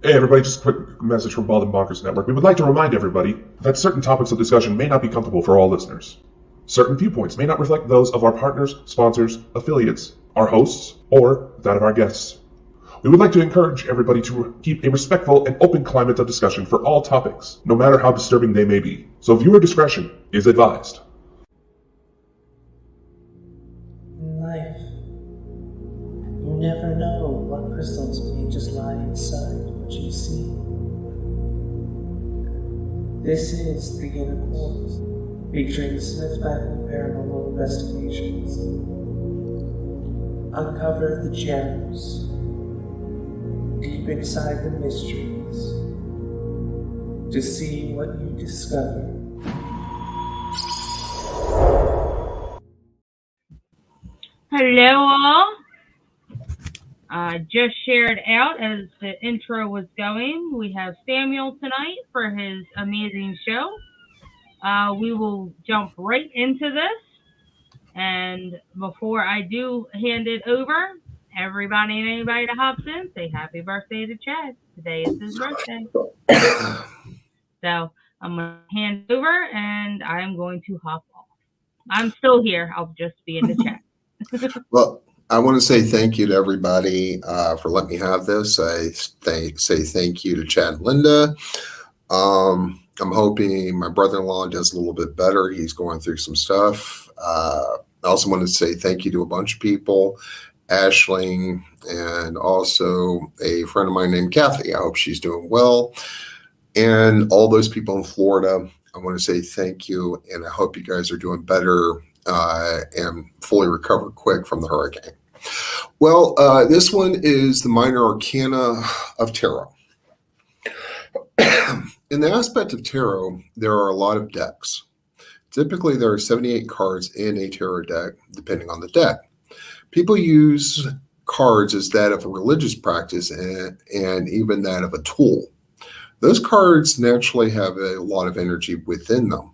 Hey everybody, just a quick message from Bald and Bonkers Network. We would like to remind everybody that certain topics of discussion may not be comfortable for all listeners. Certain viewpoints may not reflect those of our partners, sponsors, affiliates, our hosts, or that of our guests. We would like to encourage everybody to keep a respectful and open climate of discussion for all topics, no matter how disturbing they may be. So viewer discretion is advised. In life, you never know what crystals may just lie inside what you see. This is The Inner Court, featuring Smith Family Paranormal Investigations. Uncover the gems deep inside the mysteries to see what you discover. Hello all. Just shared out as the intro was going. We have Samuel tonight for his amazing show. We will jump right into this. And before I do hand it over, everybody and anybody that hops in, say happy birthday to Chad. Today is his birthday. So I'm going to hand it over and I'm going to hop off. I'm still here. I'll just be in the chat. Well, I want to say thank you to everybody for letting me have this. I say thank you to Chad and Linda. I'm hoping my brother-in-law does a little bit better. He's going through some stuff. I also want to say thank you to a bunch of people, Ashling, and also a friend of mine named Kathy. I hope she's doing well. And all those people in Florida, I want to say thank you, and I hope you guys are doing better and fully recover quick from the hurricane. Well, this one is the Minor Arcana of Tarot. In the aspect of tarot, there are a lot of decks. Typically, there are 78 cards in a tarot deck, depending on the deck. People use cards as that of a religious practice and even that of a tool. Those cards naturally have a lot of energy within them,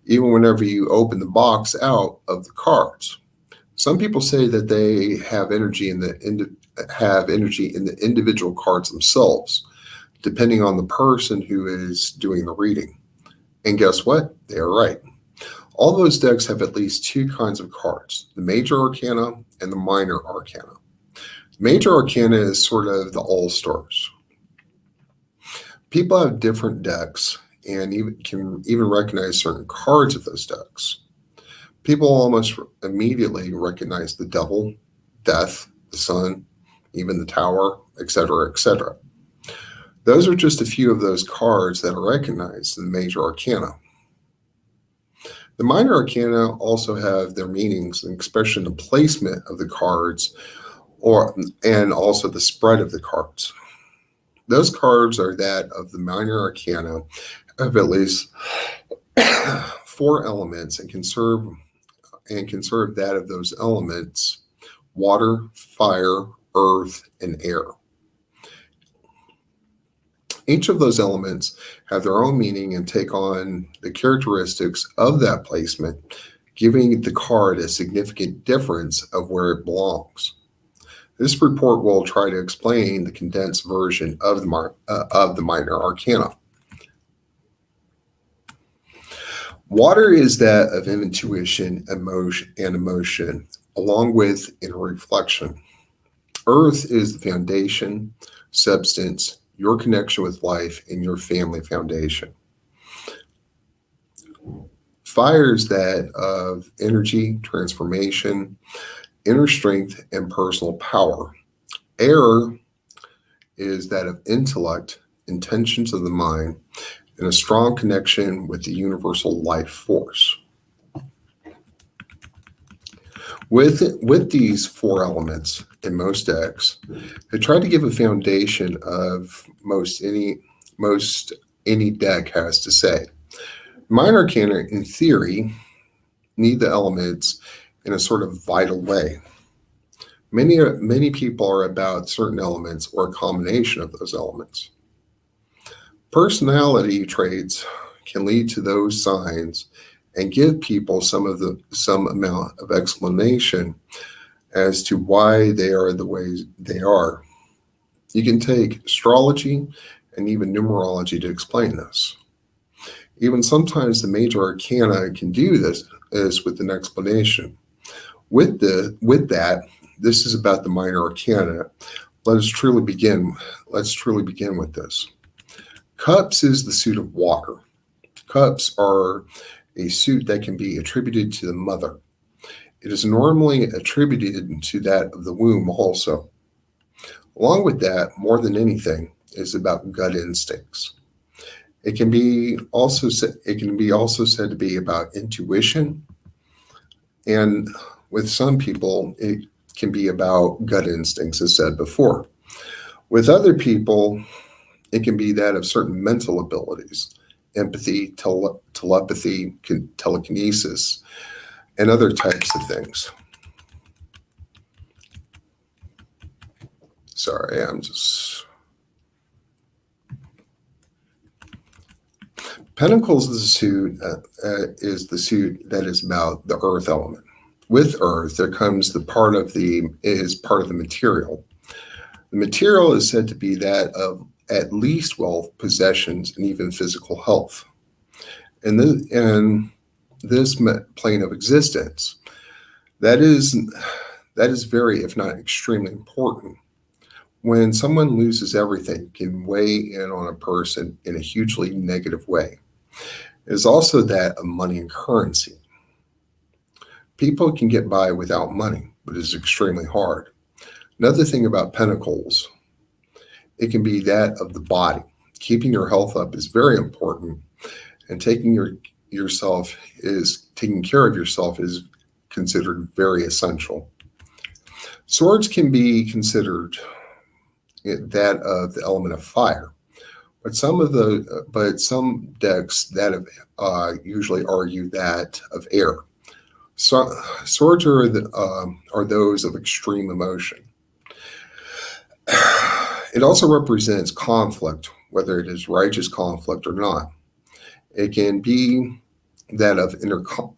even whenever you open the box out of the cards. Some people say that they have energy in the individual cards themselves, depending on the person who is doing the reading. And guess what? They are right. All those decks have at least two kinds of cards, the Major Arcana and the Minor Arcana. The Major Arcana is sort of the all-stars. People have different decks and can even recognize certain cards of those decks. People almost immediately recognize the Devil, Death, the Sun, even the Tower, etc., etc. Those are just a few of those cards that are recognized in the Major Arcana. The Minor Arcana also have their meanings, and especially the placement of the cards, and also the spread of the cards. Those cards are that of the Minor Arcana of at least 4 elements and can serve that of those elements: water, fire, earth, and air. Each of those elements have their own meaning and take on the characteristics of that placement, giving the card a significant difference of where it belongs. This report will try to explain the condensed version of the Minor Arcana. Water is that of intuition, emotion, along with inner reflection. Earth is the foundation, substance, your connection with life, and your family foundation. Fire is that of energy, transformation, inner strength, and personal power. Air is that of intellect, intentions of the mind, and a strong connection with the universal life force. With these 4 elements in most decks, they try to give a foundation of most any deck has to say. Minor Arcana, in theory, need the elements in a sort of vital way. Many people are about certain elements or a combination of those elements. Personality traits can lead to those signs and give people some amount of explanation as to why they are the way they are. You can take astrology and even numerology to explain this. Even sometimes the major arcana can do this is with an explanation. With that, this is about the minor arcana. Let's truly begin with this. Cups is the suit of water. Cups are a suit that can be attributed to the mother. It is normally attributed to that of the womb also. Along with that, more than anything, is about gut instincts. It can be also said to be about intuition, and with some people, it can be about gut instincts, as said before. With other people, it can be that of certain mental abilities, empathy, telepathy, telekinesis, and other types of things. Sorry, Pentacles is the suit that is about the earth element. With earth, there comes part of the material. The material is said to be that of at least wealth, possessions, and even physical health. And this plane of existence, that is very, if not extremely important. When someone loses everything, it can weigh in on a person in a hugely negative way. It is also that of money and currency. People can get by without money, but it is extremely hard. Another thing about pentacles, it can be that of the body. Keeping your health up is very important, and taking care of yourself is considered very essential. Swords can be considered that of the element of fire, but some decks that usually argue that of air. So, swords are those of extreme emotion. It also represents conflict, whether it is righteous conflict or not. It can be that of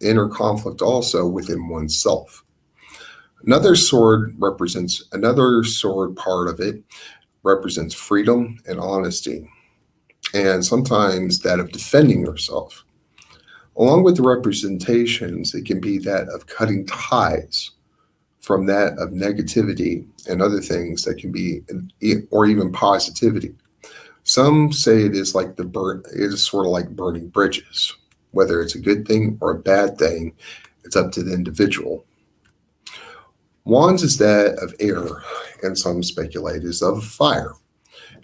inner conflict also within oneself. Another sword part of it represents freedom and honesty, and sometimes that of defending yourself. Along with the representations, it can be that of cutting ties from that of negativity and other things that can be, or even positivity. Some say it is sort of like burning bridges. Whether it's a good thing or a bad thing, it's up to the individual. Wands is that of air, and some speculate is of fire.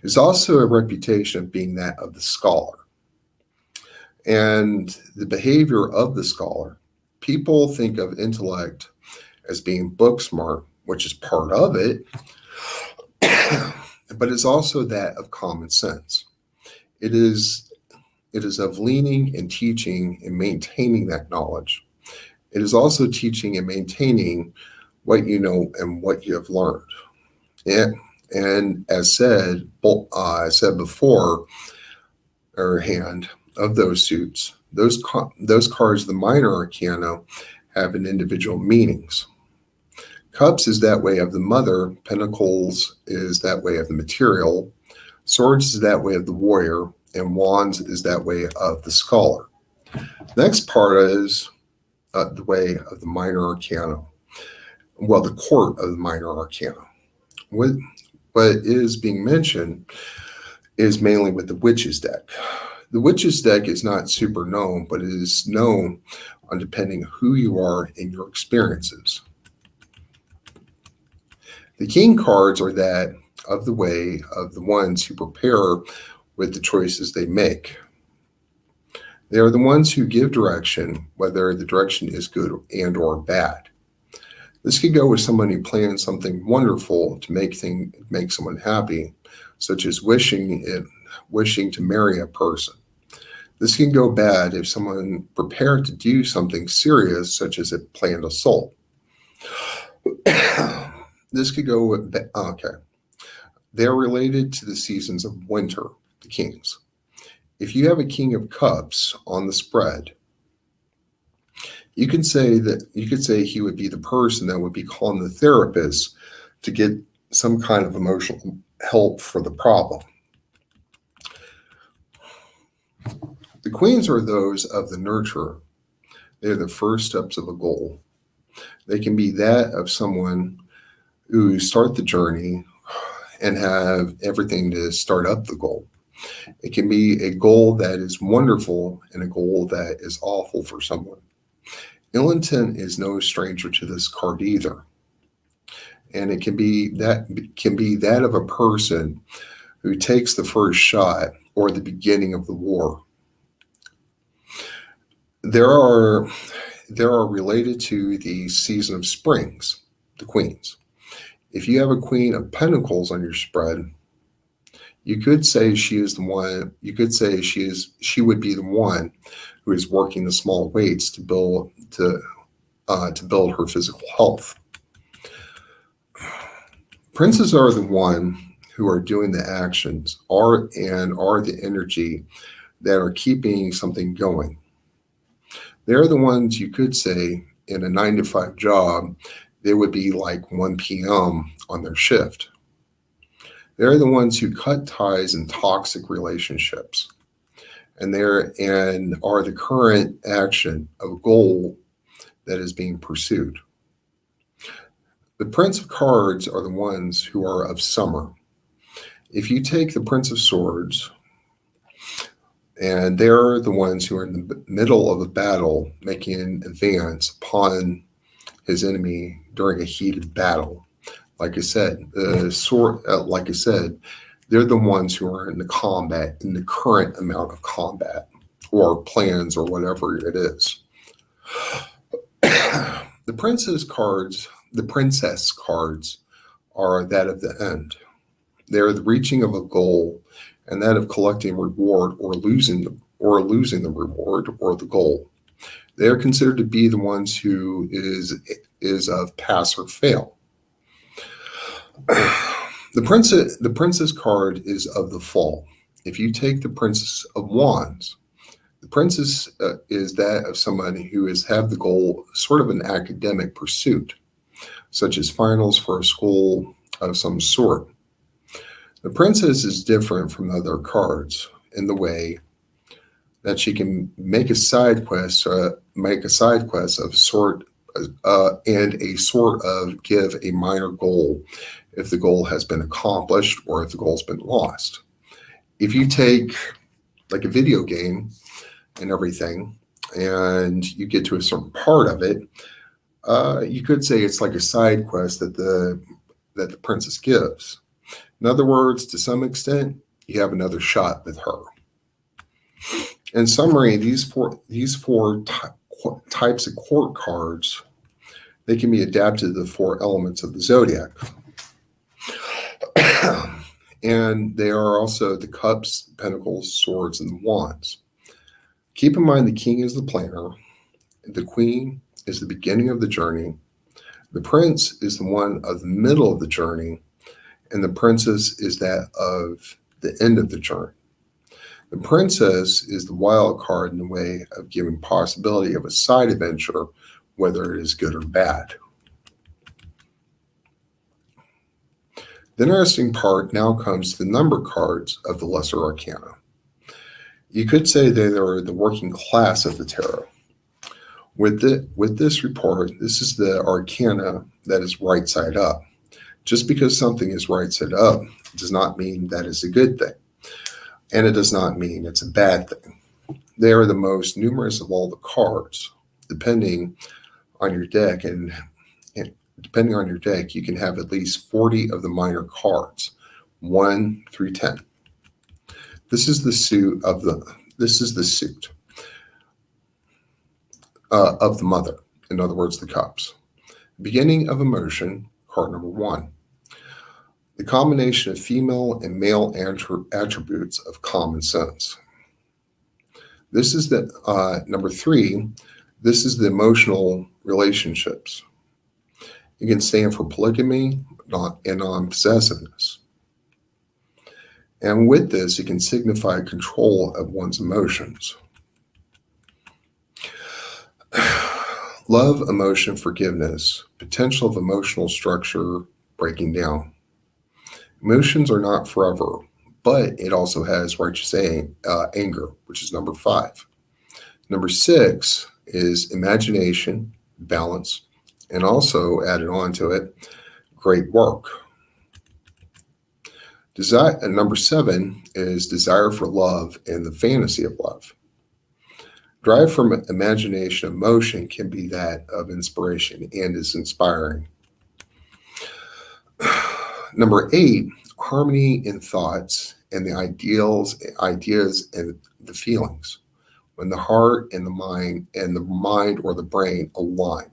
There's also a reputation of being that of the scholar. And the behavior of the scholar, people think of intellect as being book smart, which is part of it, but it's also that of common sense. It is of leaning and teaching and maintaining that knowledge. It is also teaching and maintaining what you know and what you have learned. And as said before, of those suits, those cards of the minor arcana have an individual meanings. Cups is that way of the mother. Pentacles is that way of the material. Swords is that way of the warrior. And wands is that way of the scholar. Next part is the way of the minor arcana. Well, the court of the minor arcana. What is being mentioned is mainly with the witches deck. The witches deck is not super known, but it is known on depending who you are in your experiences. The king cards are that of the way of the ones who prepare with the choices they make. They are the ones who give direction, whether the direction is good and or bad. This could go with someone who plans something wonderful to make someone happy, such as wishing to marry a person. This can go bad if someone prepared to do something serious, such as a planned assault. This could go with, They are related to the seasons of winter, the kings. If you have a king of cups on the spread, you could say he would be the person that would be calling the therapist to get some kind of help for the problem. The queens are those of the nurturer. They're the first steps of a goal. They can be that of someone who start the journey and have everything to start up the goal. It can be a goal that is wonderful and a goal that is awful for someone. Ill intent is no stranger to this card either. And it can be that of a person who takes the first shot or the beginning of the war. There are related to the season of springs, the queens. If you have a queen of pentacles on your spread, you could say she is the one. You could say she would be the one who is working the small weights to build her physical health. Princes are the one who are doing the actions, are the energy that are keeping something going. They're the ones you could say in a 9-to-5 job, they would be like 1 p.m. on their shift. They're the ones who cut ties in toxic relationships, and are the current action of a goal that is being pursued. The Prince of Cards are the ones who are of summer. If you take the Prince of Swords, and they're the ones who are in the middle of a battle, making an advance upon his enemy during a heated battle. Like I said, they're the ones who are in the combat, in the current amount of combat, or plans, or whatever it is. The princess cards are that of the end. They are the reaching of a goal, and that of collecting reward or losing the reward or the goal. They are considered to be the ones who is of pass or fail. The princess card is of the fall. If you take the Princess of Wands, the princess is that of someone who have the goal, sort of an academic pursuit, such as finals for a school of some sort. The princess is different from other cards in the way that she can make a side quest of sort, and a sort of give a minor goal if the goal has been accomplished or if the goal's been lost. If you take like a video game and everything, and you get to a certain part of it, you could say it's like a side quest that the princess gives. In other words, to some extent, you have another shot with her. In summary, these four types of court cards, they can be adapted to the 4 elements of the zodiac. And they are also the cups, pentacles, swords, and the wands. Keep in mind the king is the planner, the queen is the beginning of the journey, the prince is the one of the middle of the journey, and the princess is that of the end of the journey. The princess is the wild card in the way of giving possibility of a side adventure, whether it is good or bad. The interesting part now comes to the number cards of the Lesser Arcana. You could say they are the working class of the tarot. With this report, this is the Arcana that is right side up. Just because something is right side up does not mean that is a good thing. And it does not mean it's a bad thing. They are the most numerous of all the cards. Depending on your deck, and depending on your deck, you can have at least 40 of the minor cards, 1 through 10. This is the suit of the mother. In other words, the cups. Beginning of emotion, card number 1. The combination of female and male attributes of common sense. This is the number 3. This is the emotional relationships. It can stand for polygamy and non-possessiveness. And with this, it can signify control of one's emotions. Love, emotion, forgiveness, potential of emotional structure breaking down. Emotions are not forever, but it also has righteous anger, which is number 5. Number 6 is imagination, balance, and also added on to it, great work. Number 7 is desire for love and the fantasy of love. Drive from imagination, emotion can be that of inspiration and is inspiring. Number 8, harmony in thoughts and the ideas and the feelings. When the heart and the mind or the brain align.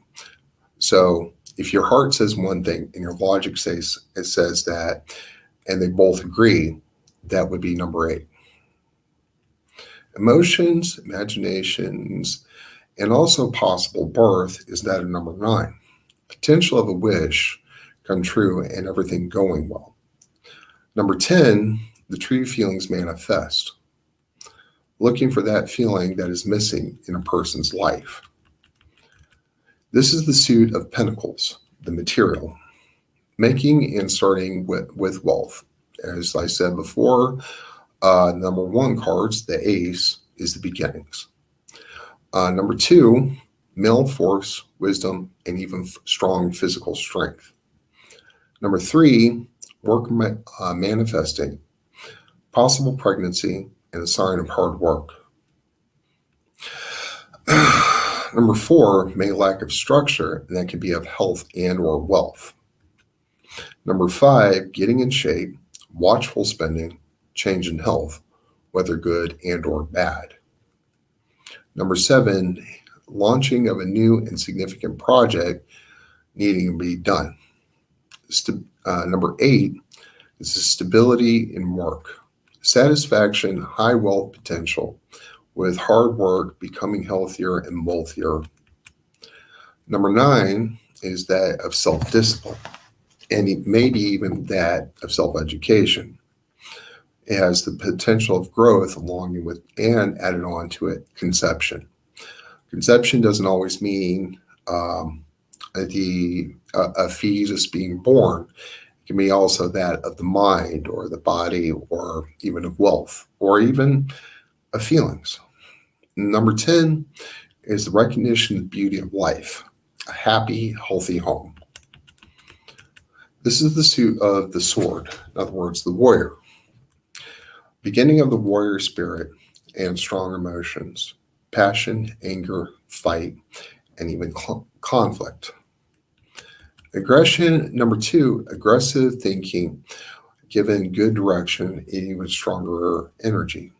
So if your heart says one thing and your logic says that, and they both agree, that would be number 8. Emotions, imaginations, and also possible birth is that of number 9. Potential of a wish come true and everything going well. Number 10, the true feelings manifest. Looking for that feeling that is missing in a person's life. This is the suit of pentacles, the material. Making and starting with wealth. As I said before, number 1 cards, the ace, is the beginnings. Number 2, male force, wisdom, and even strong physical strength. Number 3, work manifesting, possible pregnancy, and a sign of hard work. Number 4, may lack of structure, and that can be of health and or wealth. Number 5, getting in shape, watchful spending, change in health, whether good and or bad. Number 7, launching of a new and significant project needing to be done. Number 8 is the stability in work, satisfaction, high wealth potential, with hard work becoming healthier and wealthier. Number 9 is that of self-discipline, and maybe even that of self-education. It has the potential of growth along with, and added on to it, conception. Conception doesn't always mean a fetus being born. It can be also that of the mind or the body or even of wealth or even of feelings. Number 10 is the recognition of the beauty of life, a happy, healthy home. This is the suit of the sword, in other words, the warrior. Beginning of the warrior spirit and strong emotions, passion, anger, fight, and even conflict. Aggression, number 2, aggressive thinking, given good direction and even stronger energy.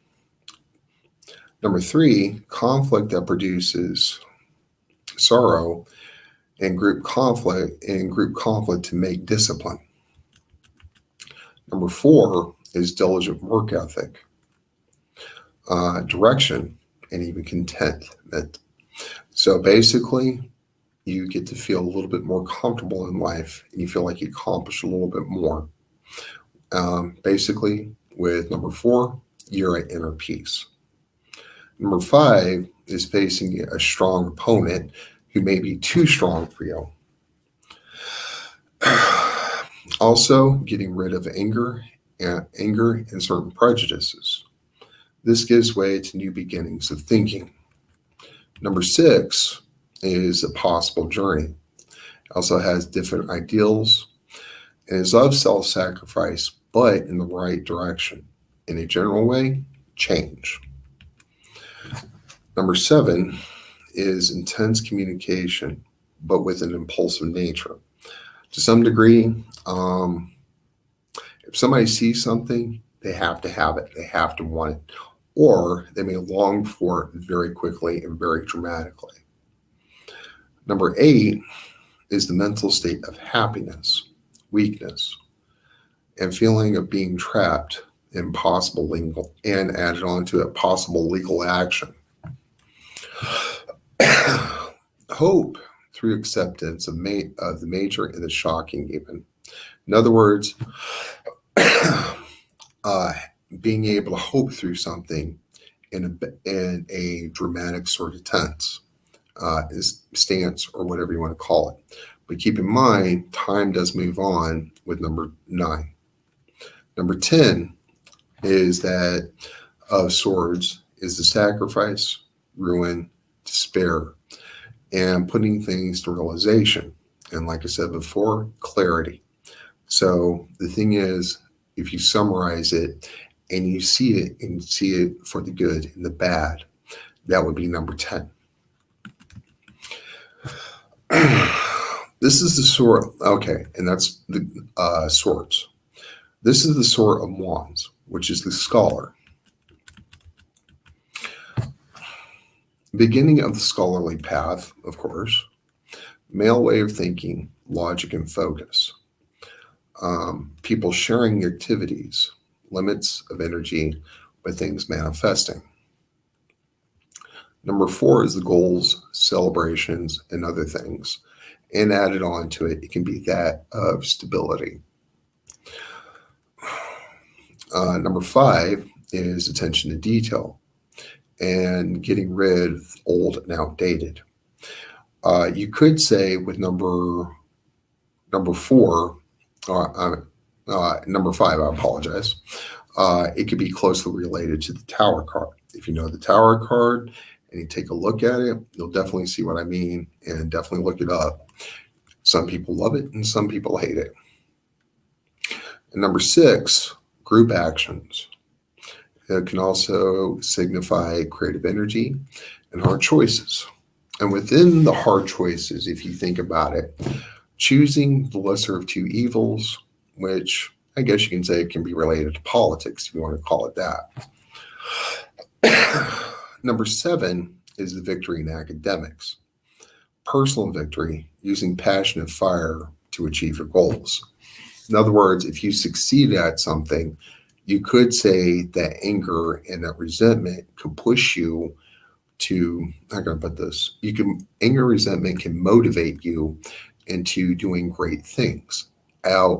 Number 3, conflict that produces sorrow and group conflict to make discipline. Number 4 is diligent work ethic, direction, and even contentment. So basically, you get to feel a little bit more comfortable in life and you feel like you accomplished a little bit more. Basically, with number 4, you're at inner peace. Number 5 is facing a strong opponent who may be too strong for you. Also, getting rid of anger and certain prejudices. This gives way to new beginnings of thinking. Number 6 is a possible journey. It also has different ideals and is of self-sacrifice, but in the right direction. In a general way, change. Number 7 is intense communication, but with an impulsive nature. To some degree, if somebody sees something, they have to have it. They have to want it. Or they may long for it very quickly and very dramatically. Number 8 is the mental state of happiness, weakness, and feeling of being trapped in possible legal, and added on to it, possible legal action. Hope through acceptance of the major and the shocking even. In other words, being able to hope through something in a dramatic sort of stance or whatever you want to call it. But keep in mind, time does move on with number 9. Number 10 is that of swords is the sacrifice, ruin, despair, and putting things to realization. And like I said before, clarity. So the thing is, if you summarize it and you see it and see it for the good and the bad, that would be number 10. This is the sword. Okay, and that's the swords. This is the sword of wands, which is the scholar. Beginning of the scholarly path, of course, male way of thinking, logic, and focus. People sharing activities, limits of energy by things manifesting. Number 4 is the goals, celebrations, and other things. And added on to it, it can be that of stability. Number 5 is attention to detail and getting rid of old and outdated. You could say with number 4, number 5, I apologize. It could be closely related to the Tower card. If you know the Tower card and you take a look at it, you'll definitely see what I mean and definitely look it up. Some people love it and some people hate it. And number 6, group actions. It can also signify creative energy and hard choices. And within the hard choices, if you think about it, choosing the lesser of two evils, which I guess you can say it can be related to politics, if you want to call it that. Number 7 is the victory in academics. Personal victory, using passion and fire to achieve your goals. In other words, if you succeed at something, you could say that anger and that resentment could push you to, how can I put this? Anger, resentment can motivate you into doing great things I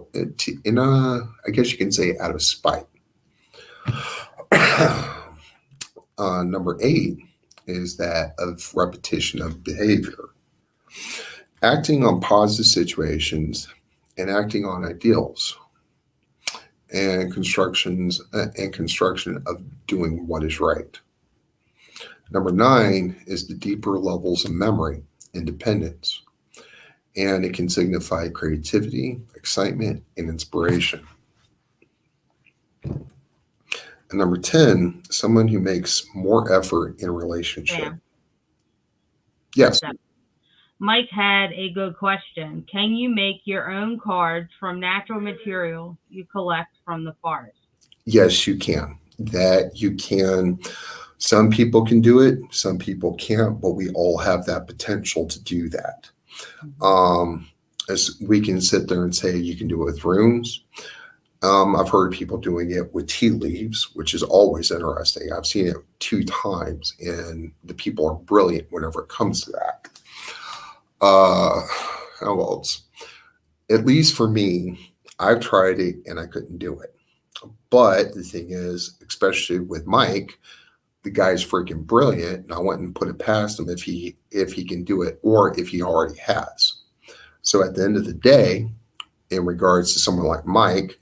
guess you can say out of spite. Number 8 is that of repetition of behavior. Acting on positive situations and acting on ideals and construction of doing what is right. Number 9 is the deeper levels of memory, independence, and it can signify creativity, excitement, and inspiration. And number 10, someone who makes more effort in a relationship. Yeah. Yes. Mike had a good question. Can you make your own cards from natural material you collect from the forest? Yes, you can. That you can. Some people can do it, some people can't, but we all have that potential to do that. As we can sit there and say you can do it with runes. I've heard people doing it with tea leaves, which is always interesting. I've seen it 2 times, and the people are brilliant whenever it comes to that. At least for me, I've tried it and I couldn't do it. But the thing is, especially with Mike, the guy's freaking brilliant, and I wouldn't put it past him if he can do it or if he already has. So at the end of the day, in regards to someone like Mike,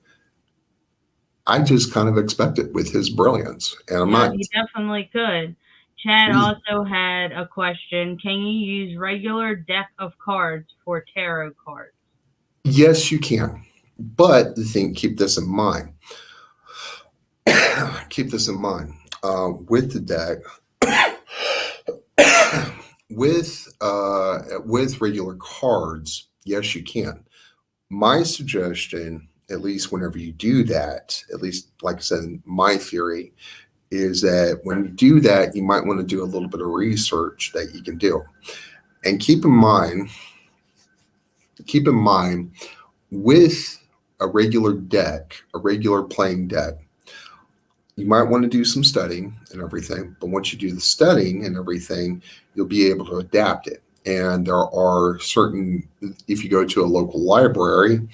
I just kind of expect it with his brilliance, and I'm not. You definitely could. Chad also had a question. Can you use regular deck of cards for tarot cards? Yes, you can. But the thing, keep this in mind. With the deck, with regular cards, yes, you can. My suggestion, at least whenever you do that, at least like I said, my theory is that when you do that, you might want to do a little bit of research that you can do. And keep in mind, with a regular deck, a regular playing deck, you might want to do some studying and everything, but once you do the studying and everything, you'll be able to adapt it. And there are certain, if you go to a local library,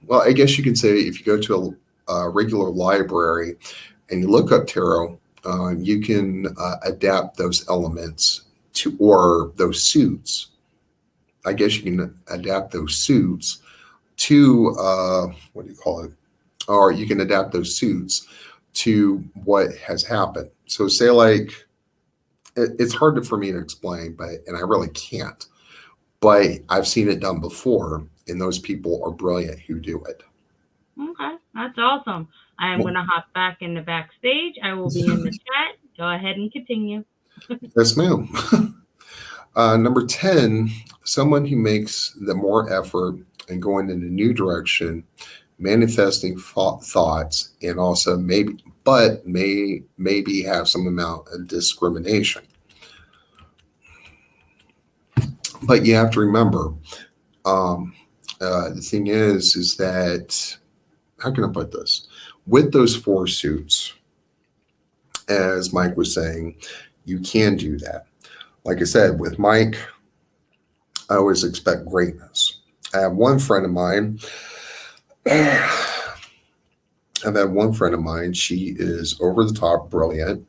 well, I guess you can say if you go to a regular library and you look up tarot, you can adapt those elements to, or those suits. I guess you can adapt those suits to, or you can adapt those suits to what has happened. So say like, it's hard for me to explain, and I really can't, but I've seen it done before, and those people are brilliant who do it. Okay, that's awesome. I am going to hop back in the backstage. I will be in the chat. Go ahead and continue. Yes, ma'am. Number 10, someone who makes the more effort and going in a new direction, manifesting thoughts, and also maybe have some amount of discrimination. But you have to remember, the thing is that, how can I put this? With those 4 suits, as Mike was saying, you can do that. Like I said, with Mike, I always expect greatness. I have one friend of mine. She is over the top brilliant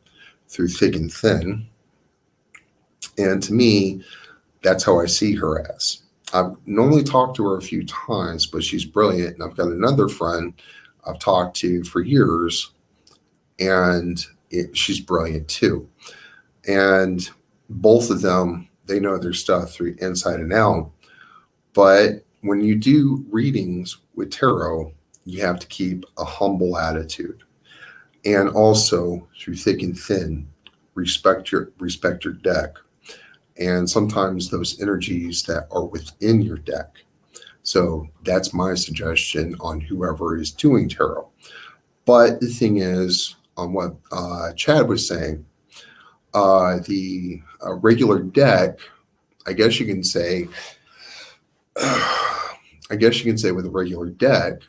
through thick and thin. And to me, that's how I see her as. I've normally talked to her a few times, but she's brilliant. And I've got another friend I've talked to for years, and she's brilliant too. And both of them, they know their stuff through inside and out. But when you do readings with tarot, you have to keep a humble attitude. And also, through thick and thin, respect your deck. And sometimes those energies that are within your deck. So that's my suggestion on whoever is doing tarot. But the thing is, on what Chad was saying, the regular deck, I guess you can say with a regular deck,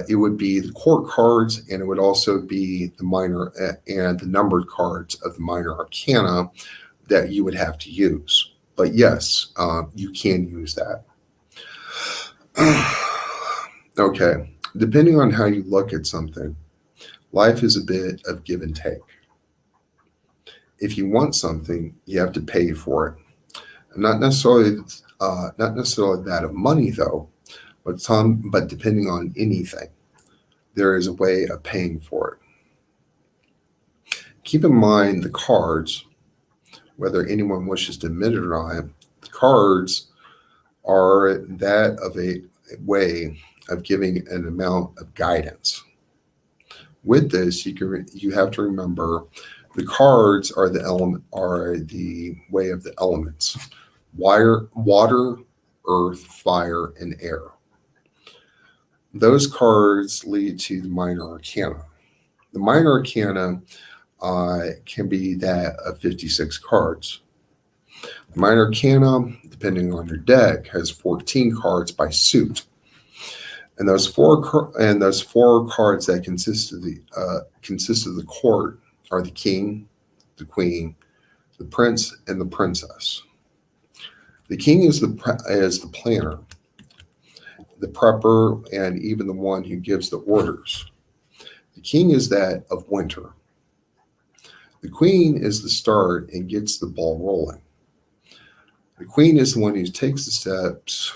it would be the court cards, and it would also be the minor and the numbered cards of the minor arcana that you would have to use. But yes, you can use that. Okay, depending on how you look at something, life is a bit of give and take. If you want something, you have to pay for it. Not necessarily that of money, though, but depending on anything, there is a way of paying for it. Keep in mind the cards, whether anyone wishes to admit it or not, the cards are that of a way of giving an amount of guidance. With this, you have to remember the cards are the way of the elements: water, earth, fire, and air. Those cards lead to the minor arcana. The minor arcana can be that of 56 cards. The minor arcana, depending on your deck, has 14 cards by suit. And those four cards that consist of the court are the king, the queen, the prince, and the princess. The king is the planner, the prepper, and even the one who gives the orders. The king is that of winter. The queen is the start and gets the ball rolling. The queen is the one who takes the steps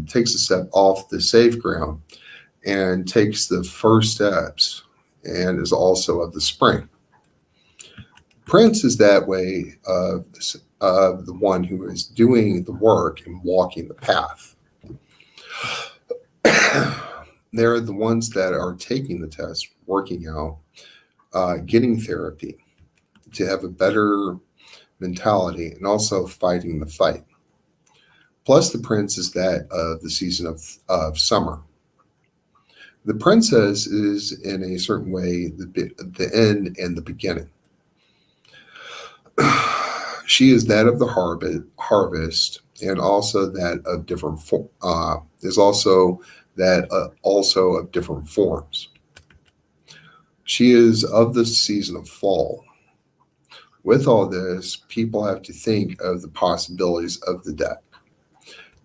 takes a step off the safe ground and takes the first steps, and is also of the spring. Prince is that way of the one who is doing the work and walking the path. They're the ones that are taking the test, working out, getting therapy to have a better mentality, and also fighting the fight. Plus, the prince is that of the season of summer. The princess is, in a certain way, the end and the beginning. She is that of the harvest, and also that of different of different forms. She is of the season of fall. With all this, people have to think of the possibilities of the deck.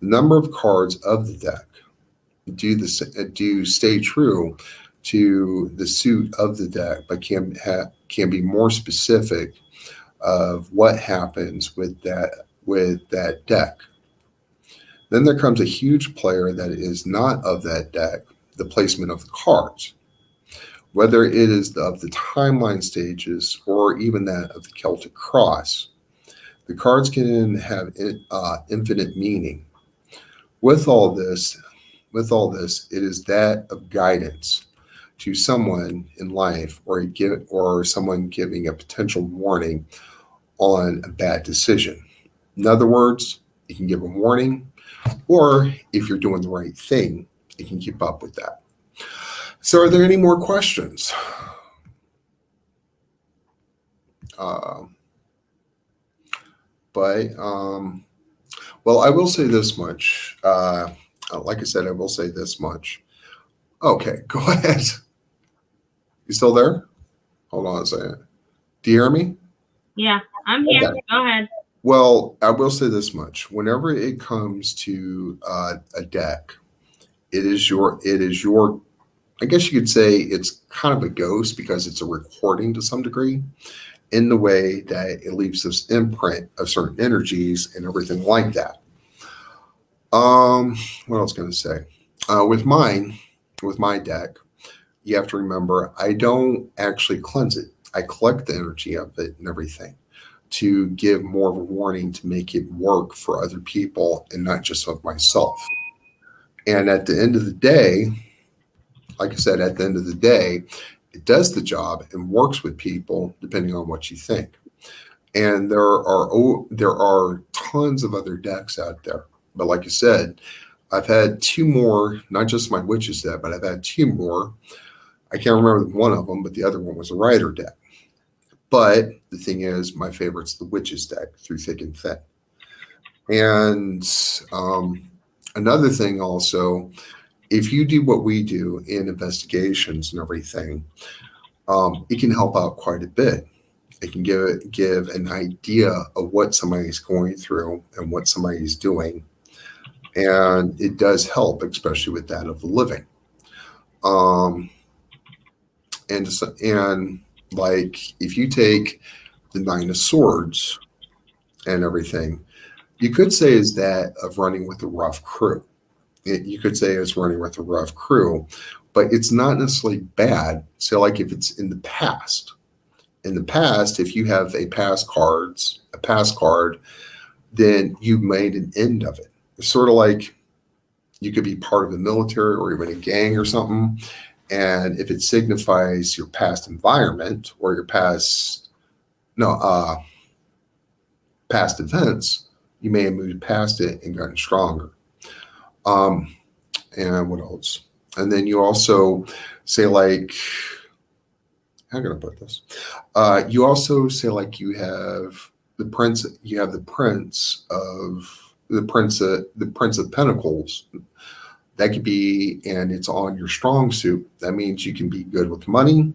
The number of cards of the deck do stay true to the suit of the deck, but can be more specific of what happens with that deck. Then there comes a huge player that is not of that deck the placement of the cards, whether it is of the timeline stages or even that of the Celtic cross. The cards can have infinite meaning. With all this, it is that of guidance to someone in life, or someone giving a potential warning on a bad decision. In other words, it can give a warning, or if you're doing the right thing, it can keep up with that. So, are there any more questions? Well, I will say this much. Like I said, I will say this much. Okay, go ahead. You still there? Hold on a second. Do you hear me? Yeah, I'm here. Okay. Go ahead. Well, I will say this much. Whenever it comes to a deck, it is your, I guess you could say it's kind of a ghost because it's a recording to some degree, in the way that it leaves this imprint of certain energies and everything like that. What else can I say? With my deck, you have to remember, I don't actually cleanse it. I collect the energy of it and everything to give more of a warning, to make it work for other people and not just of myself. And at the end of the day, like I said, at the end of the day, it does the job and works with people depending on what you think. And there are tons of other decks out there. But like I said, I've had two more, not just my Witches deck, but I've had two more. I can't remember one of them, but the other one was a Rider deck. But the thing is, my favorite's the Witches deck, through thick and thin. And another thing also, if you do what we do in investigations and everything, it can help out quite a bit. It can give an idea of what somebody's going through and what somebody's doing. And it does help, especially with that of the living. And like, if you take the Nine of Swords and everything, you could say is that of running with a rough crew. You could say it's running with a rough crew, but it's not necessarily bad. So like if it's in the past, if you have a past card, then you made an end of it. It's sort of like you could be part of the military or even a gang or something. And if it signifies your past environment or your past events, you may have moved past it and gotten stronger. And what else? And then you also say, like, how can I put this? You also say, like, you have the prince of Pentacles. That could be, and it's on your strong suit. That means you can be good with money.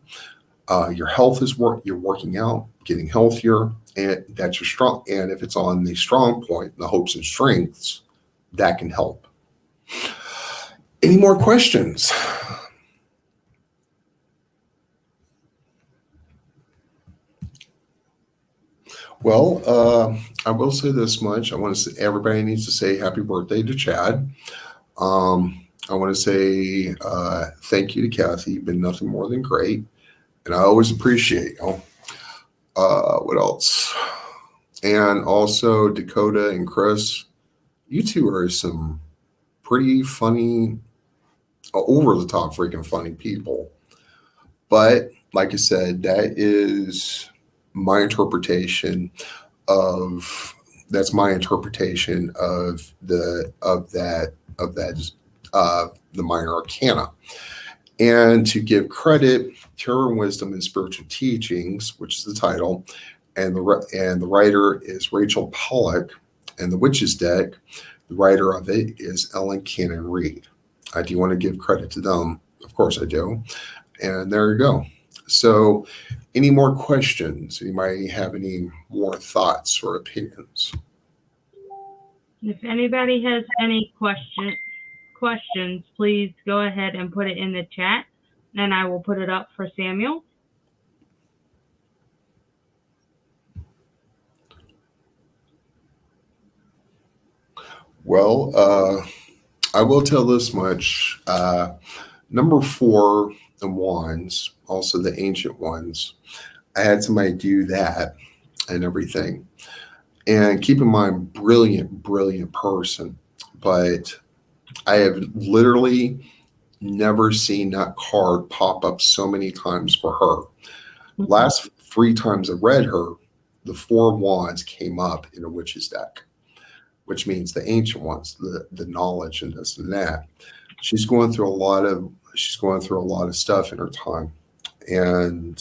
Your health is you're working out, getting healthier, and that's your strong. And if it's on the strong point, the hopes and strengths, that can help. Any more questions? Well, I will say this much. I want to say everybody needs to say happy birthday to Chad. I want to say thank you to Kathy. You've been nothing more than great, and I always appreciate you. What else? And also Dakota and Chris, you two are some pretty funny, over the top freaking funny people. But like I said, that is my interpretation of the minor arcana. And to give credit, Tarot and Wisdom and Spiritual Teachings, which is the title, and the writer is Rachel Pollack, and the Witches deck, the writer of it is Ellen Cannon Reed. I do want to give credit to them. Of course I do. And there you go. So any more questions? Anybody have any more thoughts or opinions? If anybody has any questions, please go ahead and put it in the chat, and I will put it up for Samuel. Well, I will tell this much. Number 4, the wands, also the ancient ones. I had somebody do that and everything. And keep in mind, brilliant, brilliant person. But I have literally never seen that card pop up so many times for her. Last 3 times I read her, the 4 wands came up in a witch's deck, which means the ancient ones, the knowledge and this and that. She's going through a lot of stuff in her time, and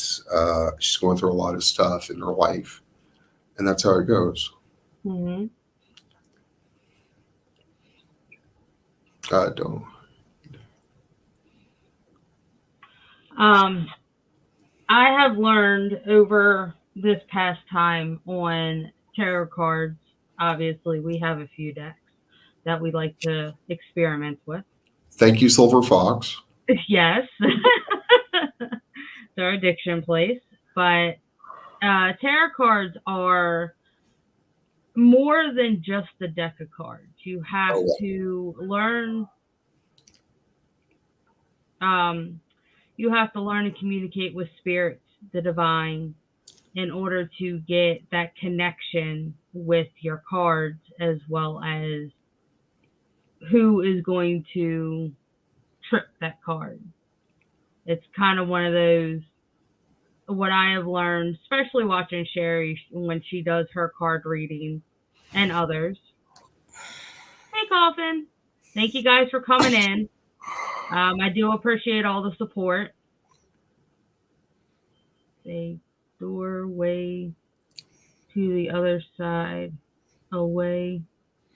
she's going through a lot of stuff in her life, and that's how it goes. Mm-hmm. God don't. I have learned over this past time on tarot cards. Obviously, we have a few decks that we like to experiment with. Thank you, Silver Fox. Yes. It's our addiction place. But tarot cards are more than just a deck of cards. You have to learn. You have to learn to communicate with spirits, the divine, in order to get that connection with your cards, as well as who is going to trip that card. It's kind of one of those, what I have learned, especially watching Sherry when she does her card reading and others. Hey, Coffin. Thank you guys for coming in. I do appreciate all the support. A doorway to the other side, a way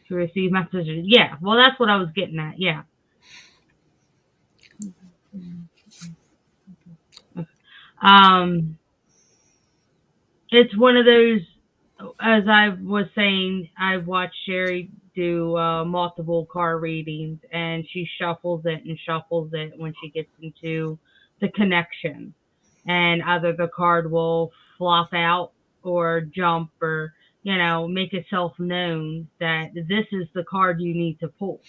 to receive messages. Yeah, well, that's what I was getting at. Yeah. It's one of those, as I was saying, I've watched Sherry do multiple card readings, and she shuffles it and shuffles it when she gets into the connection. And either the card will flop out or jump or, make itself known that this is the card you need to pull.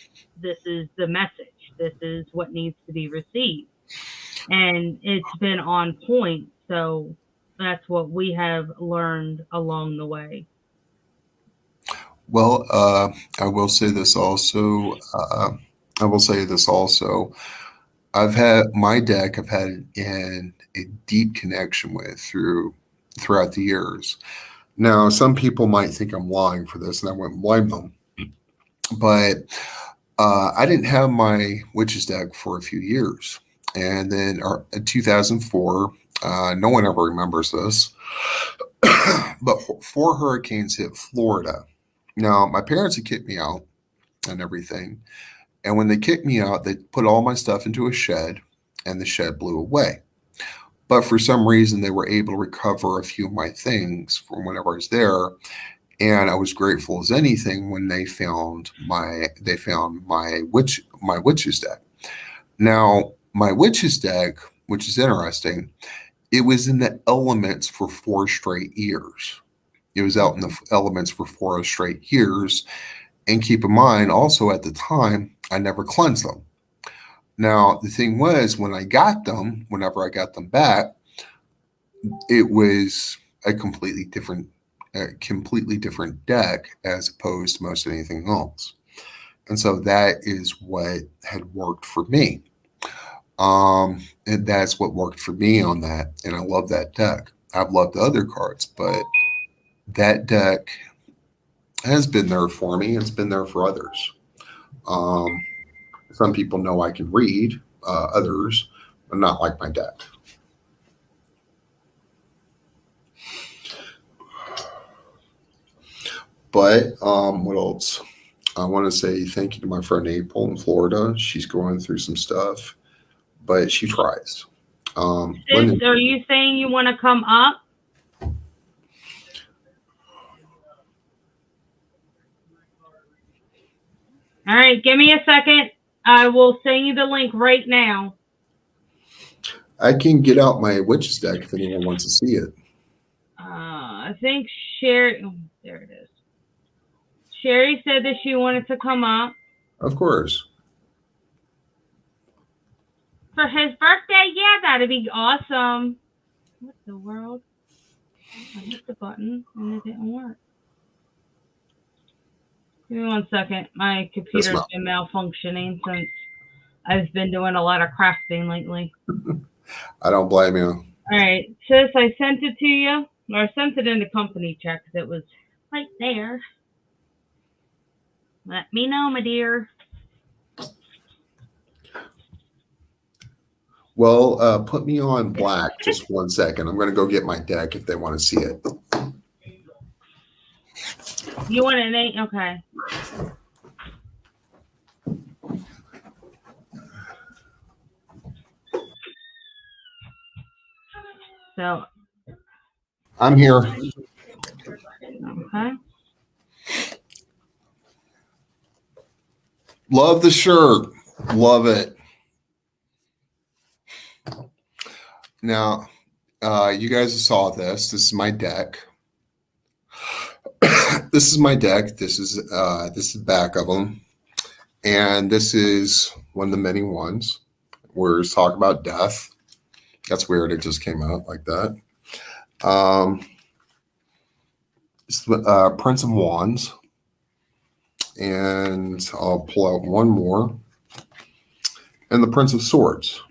This is the message. This is what needs to be received. And it's been on point. So that's what we have learned along the way. Well, I will say this also. I've had my deck. I've had in a deep connection with throughout the years. Now, some people might think I'm lying for this, and I wouldn't blame them. But I didn't have my witches deck for a few years, and then in 2004, no one ever remembers this, but 4 hurricanes hit Florida. Now, my parents had kicked me out and everything. And when they kicked me out, they put all my stuff into a shed, and the shed blew away. But for some reason, they were able to recover a few of my things from whenever I was there. And I was grateful as anything when they found my witch's deck. Now, my witch's deck, which is interesting, it was in the elements for 4 straight years. It was out in the elements for 4 straight years. And keep in mind, also at the time, I never cleansed them. Now, the thing was, whenever I got them back, it was a completely different deck as opposed to most anything else. And so that is what had worked for me. And that's what worked for me on that. And I love that deck. I've loved the other cards, but that deck has been there for me. It's been there for others. Some people know I can read, others, but not like my deck. But what else? I want to say thank you to my friend April in Florida. She's going through some stuff, but she tries. Sis, are you saying you want to come up? All right, give me a second. I will send you the link right now. I can get out my witch's deck if anyone wants to see it. I think Sherry, there it is. Sherry said that she wanted to come up. Of course. For his birthday? Yeah, that'd be awesome. What the world? I hit the button and it didn't work. Give me 1 second. My computer's been malfunctioning since I've been doing a lot of crafting lately. I don't blame you. All right, sis, I sent it to you. Or I sent it in the company chat because it was right there. Let me know, my dear. Well, put me on black just 1 second. I'm going to go get my deck if they want to see it. You want an 8? Okay. So, I'm here. okay. Love the shirt. Love it. Now, you guys saw this. This is my deck. This is my deck. This is the back of them, and this is one of the many ones where it's talk about death. That's weird. It just came out like that. It's the Prince of Wands, and I'll pull out one more, and the Prince of Swords.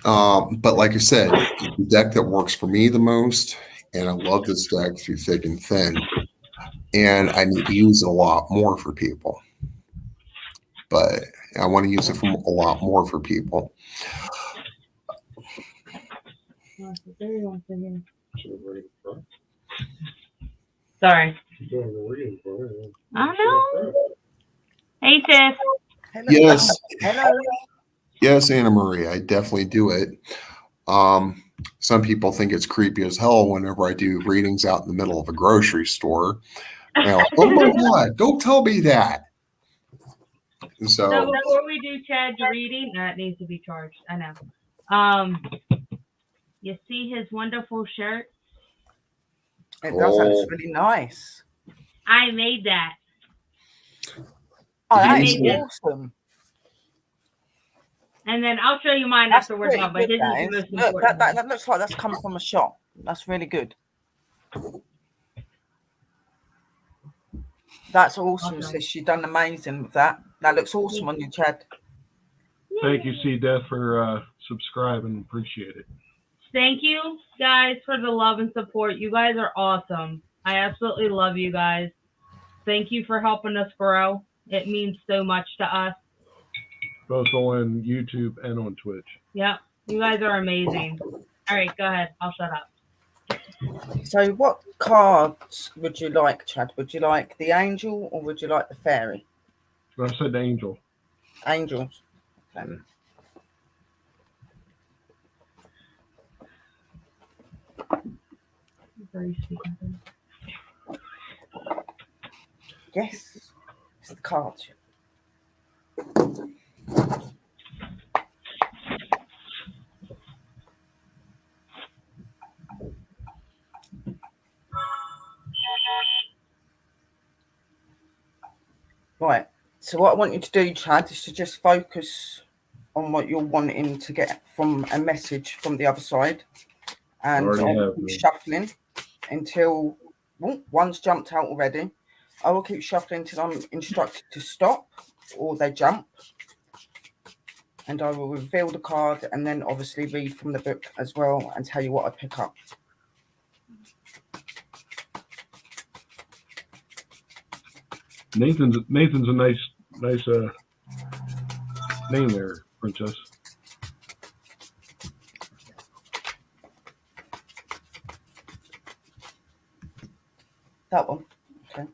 But like I said, it's the deck that works for me the most, and I love this deck through thick and thin. And I need to use it a lot more for people. But I want to use it for a lot more for people. Sorry. I know. Hey, sis. Hello. Yes. Hello. Yes, Anna Marie, I definitely do it. Some people think it's creepy as hell whenever I do readings out in the middle of a grocery store. Like, oh my God, don't tell me that. So before we do Chad's reading, that needs to be charged. I know. You see his wonderful shirt? It does. That's really nice. I made that. Oh, that He's- is awesome. And then I'll show you mine That's after we're done. But pretty his good, is the that is. most Look, important. that looks like that's come from a shop. That's really good. That's awesome, sis. You've done amazing with that. That looks awesome on you, Chad. Thank you, C. Death, for subscribing. Appreciate it. Thank you guys for the love and support. You guys are awesome. I absolutely love you guys. Thank you for helping us grow. It means so much to us. Both on YouTube and on Twitch. Yep. You guys are amazing. All right, go ahead. I'll shut up. So, what cards would you like, Chad? Would you like the angel or would you like the fairy? I said Angel. Angels. Okay. Yes, it's the cards. Right. So what I want you to do, Chad, is to just focus on what you're wanting to get from a message from the other side, and Already I'll have keep me. shuffling until one's jumped out already. I will keep shuffling until I'm instructed to stop or they jump, and I will reveal the card and then obviously read from the book as well and tell you what I pick up. Nathan's a nice name there, Princess. That one. Okay.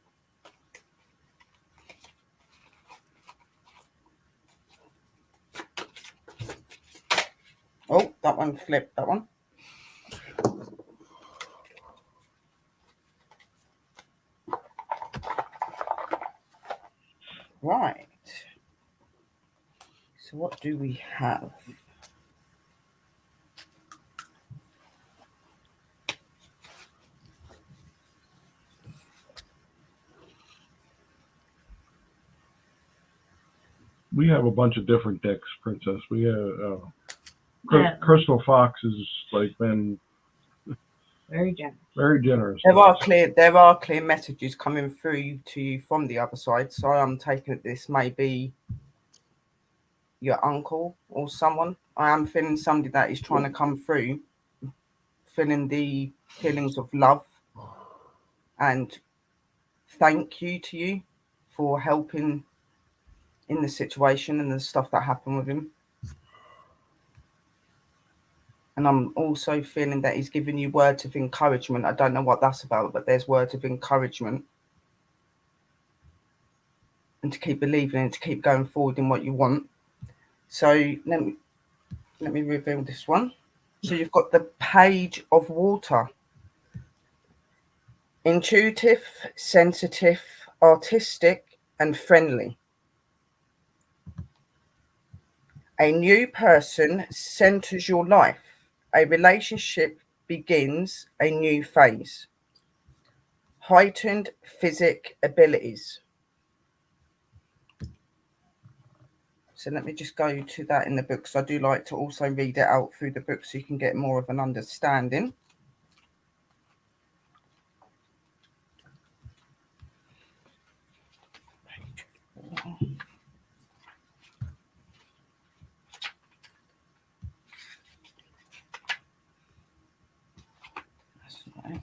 Oh, that one flipped. That one. Right. So what do we have? we have a bunch of different decks, Princess. We have Yeah. Crystal Fox has like been Very generous. very generous. There to are us. clear messages coming through to you from the other side. So I'm taking it this may be your uncle or someone. I am feeling somebody that is trying to come through, feeling the feelings of love and thank you to you for helping in the situation and the stuff that happened with him. And I'm also feeling that he's giving you words of encouragement. I don't know what that's about, but there's words of encouragement. And to keep believing and to keep going forward in what you want. So let me reveal this one. So you've got the Page of Water. Intuitive, sensitive, artistic, and friendly. A new person centers your life. A relationship begins a new phase. Heightened physic abilities. So let me just go to that in the book. So I do like to also read it out through the book so you can get more of an understanding. That's right.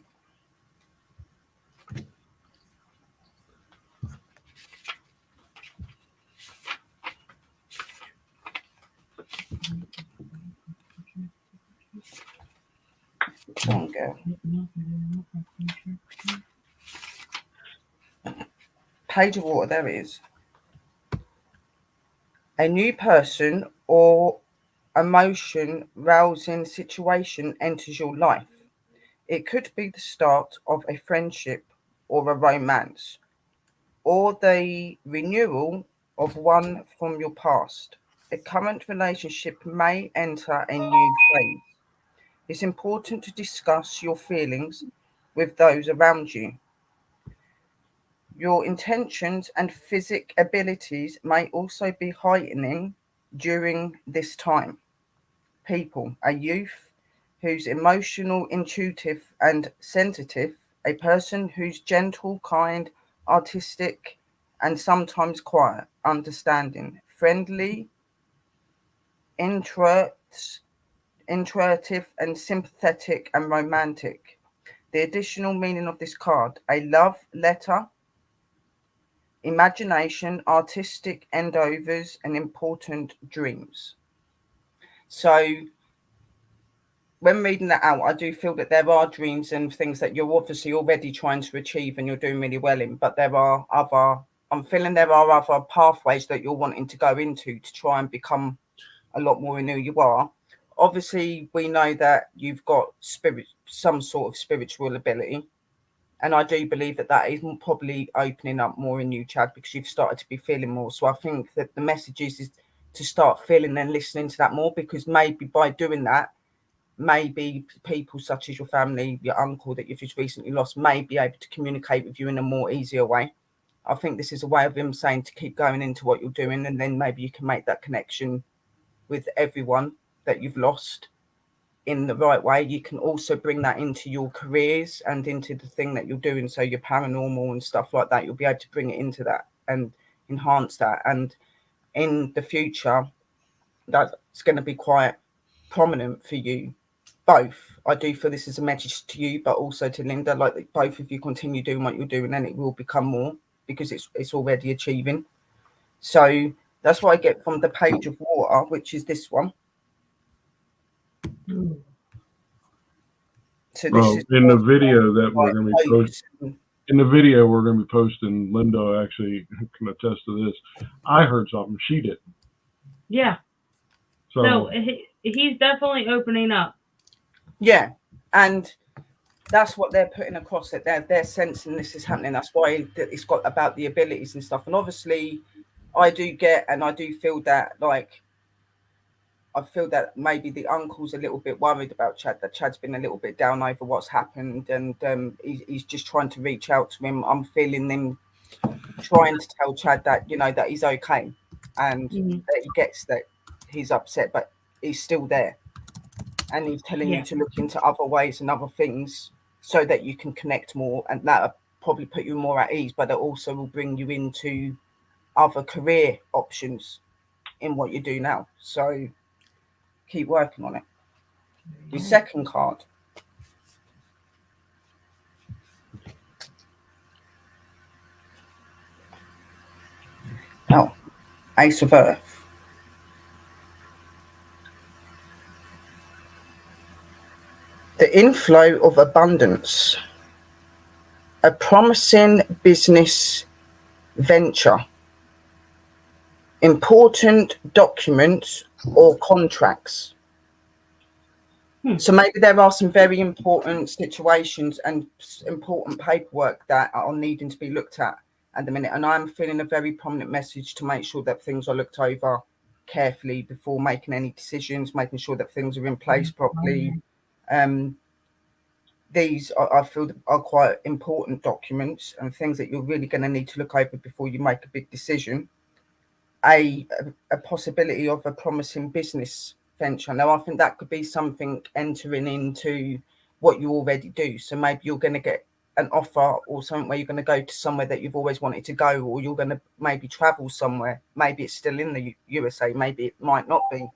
Come on, girl. Page of Water, there it is. A new person or emotion rousing situation enters your life. It could be the start of a friendship or a romance, or the renewal of one from your past. A current relationship may enter a new phase. It's important to discuss your feelings with those around you. Your intentions and physic abilities may also be heightening during this time. People, a youth who's emotional, intuitive, and sensitive, a person who's gentle, kind, artistic, and sometimes quiet, understanding, friendly, intuitive, and sympathetic and romantic. The additional meaning of this card: a love letter, imagination, artistic endeavors, and important dreams. So when reading that out, I do feel that there are dreams and things that you're obviously already trying to achieve and you're doing really well in, but I'm feeling there are other pathways that you're wanting to go into to try and become a lot more in who you are. Obviously, we know that you've got some sort of spiritual ability. And I do believe that that is probably opening up more in you, Chad, because you've started to be feeling more. So I think that the message is to start feeling and listening to that more, because maybe by doing that, maybe people such as your family, your uncle that you've just recently lost, may be able to communicate with you in a more easier way. I think this is a way of him saying to keep going into what you're doing, and then maybe you can make that connection with everyone that you've lost in the right way. You can also bring that into your careers and into the thing that you're doing. So your paranormal and stuff like that, you'll be able to bring it into that and enhance that. And in the future, that's going to be quite prominent for you both. I do feel this is a message to you, but also to Linda, like that both of you continue doing what you're doing, and it will become more because it's already achieving. So that's what I get from the Page of Water, which is this one. So this is in the video that we're going to be posting. In the video we're going to be posting, Linda actually can attest to this. I heard something she didn't. Yeah. So he's definitely opening up. Yeah, and that's what they're putting across, that they're sensing this is happening. That's why it's got about the abilities and stuff. And obviously, I do feel that, like, I feel that maybe the uncle's a little bit worried about Chad, that Chad's been a little bit down over what's happened, and he's just trying to reach out to him. I'm feeling them trying to tell Chad that, you know, that he's okay. and that he gets that he's upset, but he's still there. And he's telling you to look into other ways and other things so that you can connect more, and that'll probably put you more at ease, but it also will bring you into other career options in what you do now. So keep working on it. The second card. Oh, Ace of Earth. The inflow of abundance. A promising business venture. Important documents or contracts. So maybe there are some very important situations and important paperwork that are needing to be looked at the minute. And I'm feeling a very prominent message to make sure that things are looked over carefully before making any decisions, making sure that things are in place properly. These I feel are quite important documents and things that you're really going to need to look over before you make a big decision. A possibility of a promising business venture. Now, I think that could be something entering into what you already do. So maybe you're going to get an offer or something where you're going to go to somewhere that you've always wanted to go, or you're going to maybe travel somewhere. Maybe it's still in the USA, maybe it might not be,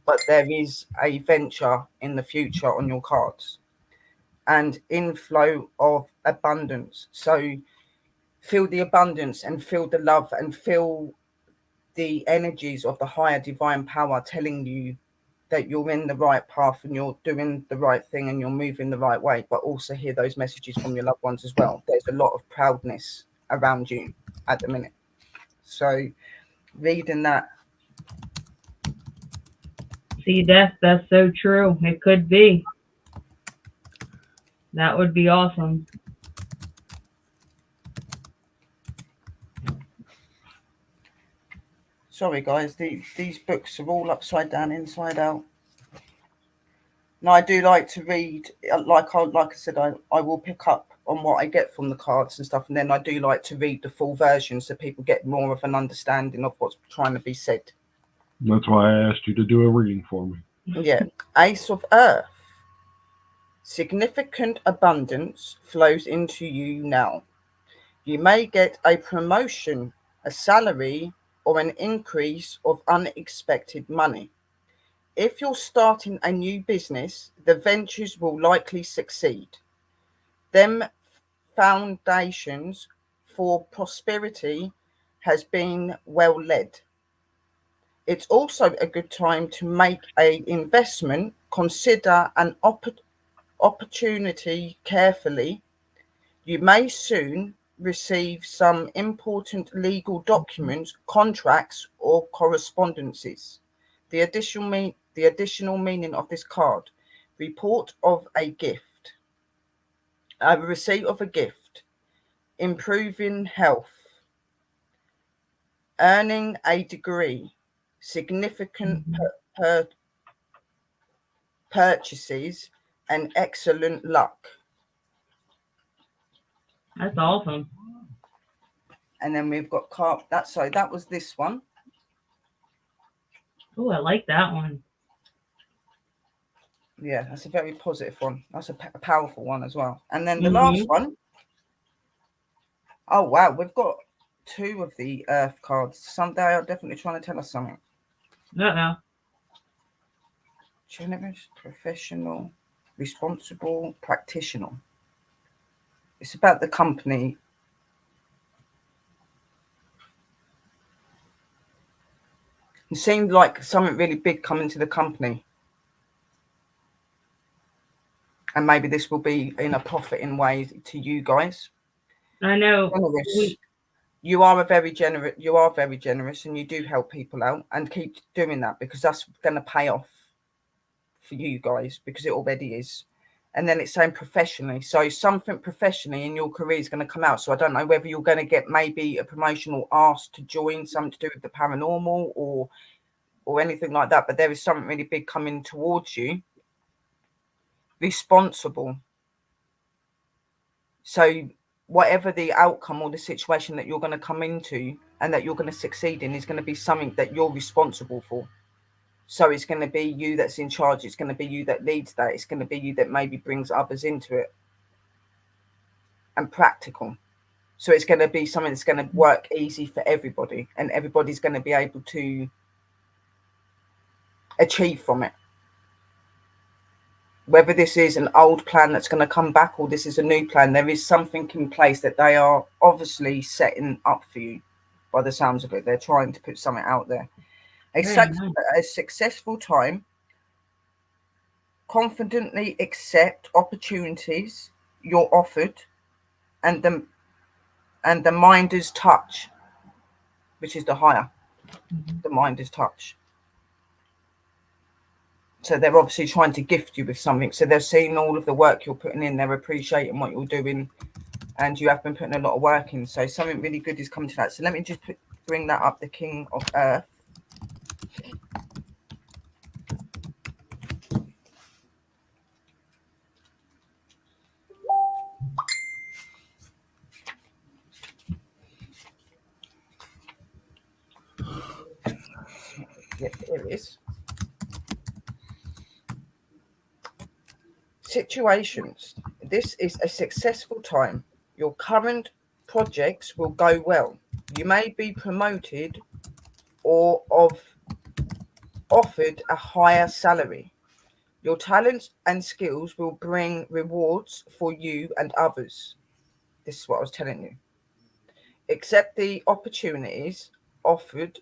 but there is a venture in the future on your cards. And inflow of abundance. So feel the abundance and feel the love and feel the energies of the higher divine power telling you that you're in the right path and you're doing the right thing and you're moving the right way, but also hear those messages from your loved ones as well. There's a lot of proudness around you at the minute. So reading that. See, that's so true. It could be. That would be awesome. Sorry, guys, these books are all upside down, inside out. Now, I do like to read, like I said, I will pick up on what I get from the cards and stuff, and then I do like to read the full version so people get more of an understanding of what's trying to be said. That's why I asked you to do a reading for me. Yeah. Ace of Earth. Significant abundance flows into you now. You may get a promotion, a salary, or an increase of unexpected money. If you're starting a new business, the ventures will likely succeed. Them foundations for prosperity has been well led. It's also a good time to make an investment. Consider an opportunity carefully. You may soon receive some important legal documents, contracts, or correspondences. The additional meaning of this card: report of a gift, a receipt of a gift, improving health, earning a degree, significant purchases, and excellent luck. That's awesome. And then we've got that was this one. Oh, I like that one. Yeah, that's a very positive one. That's a powerful one as well. And then the last one. Oh, wow. We've got two of the Earth cards. They are definitely trying to tell us something. Uh-oh. Generous, professional, responsible, practitioner. It's about the company. It seemed like something really big coming to the company. And maybe this will be in a profiting way to you guys. I know. You are very generous and you do help people out, and keep doing that, because that's going to pay off for you guys, because it already is. And then it's saying professionally. So something professionally in your career is going to come out. So I don't know whether you're going to get maybe a promotion or asked to join something to do with the paranormal or anything like that. But there is something really big coming towards you. Responsible. So whatever the outcome or the situation that you're going to come into, and that you're going to succeed in is going to be something that you're responsible for. So it's going to be you that's in charge. It's going to be you that leads that. It's going to be you that maybe brings others into it. And practical. So it's going to be something that's going to work easy for everybody, and everybody's going to be able to achieve from it. Whether this is an old plan that's going to come back or this is a new plan, there is something in place that they are obviously setting up for you. By the sounds of it, they're trying to put something out there. A successful time. Confidently accept opportunities you're offered, and the Minder's touch, which is the higher. The Minder's touch. So they're obviously trying to gift you with something. So they're seeing all of the work you're putting in. They're appreciating what you're doing, and you have been putting a lot of work in. So something really good is coming to that. So let me just bring that up. The King of Earth. Yep, there it is. Situations. This is a successful time. Your current projects will go well. You may be promoted or offered a higher salary. Your talents and skills will bring rewards for you and others. This is what I was telling you. Accept the opportunities offered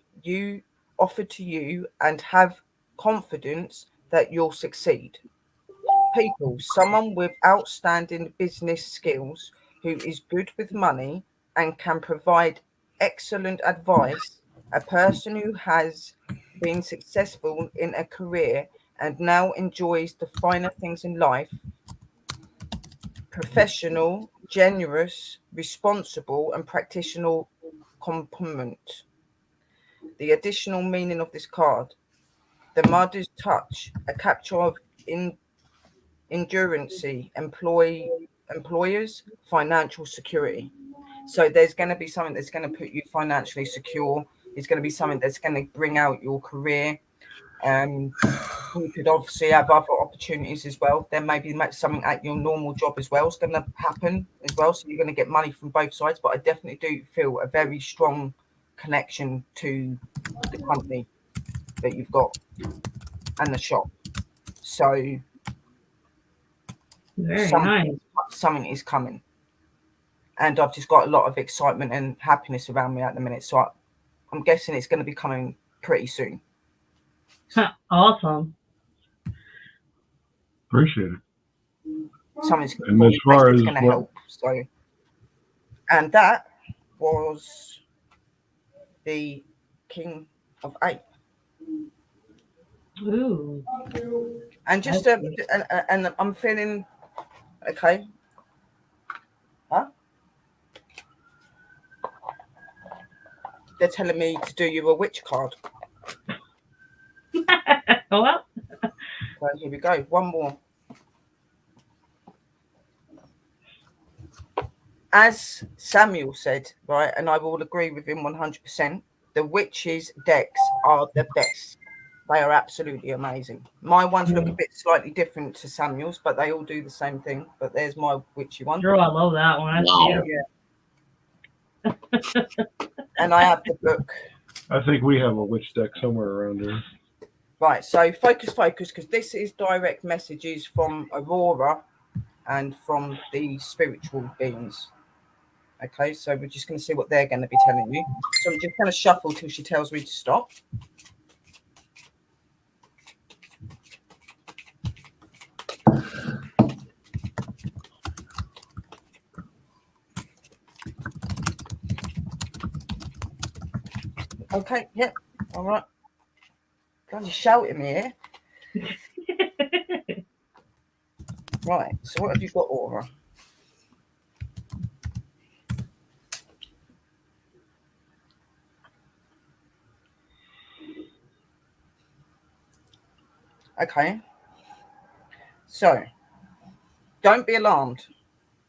to you and have confidence that you'll succeed. People, someone with outstanding business skills who is good with money and can provide excellent advice, a person who has been successful in a career and now enjoys the finer things in life, professional, generous, responsible, and practitioner compliment. The additional meaning of this card: the Mother's touch, a capture of endurance, employers, financial security. So there's going to be something that's going to put you financially secure. It's going to be something that's going to bring out your career. You could obviously have other opportunities as well. There may be something at your normal job as well. It's going to happen as well. So you're going to get money from both sides. But I definitely do feel a very strong connection to the company that you've got and the shop. So very nice. Something is coming. And I've just got a lot of excitement and happiness around me at the minute. So I'm guessing it's going to be coming pretty soon. Awesome. Appreciate it. Something's And as far as going to help. So, and that was the King of Eight. Ooh. And just and I'm feeling okay. Huh? They're telling me to do you a witch card. Well, So here we go. One more. As Samuel said, right, and I will agree with him 100%, the witches decks are the best. They are absolutely amazing. My ones look a bit slightly different to Samuel's, but they all do the same thing. But there's my witchy one. sure, I love that one. That's beautiful. Yeah. And I have the book. I think we have a witch deck somewhere around here. Right, so focus, because this is direct messages from Aurora and from the spiritual beings. Okay, so we're just going to see what they're going to be telling you. So I'm just going to shuffle till she tells me to stop. Okay, yeah, all right. God, you're shouting me here. Right, so what have you got, Aura? Okay. So, don't be alarmed.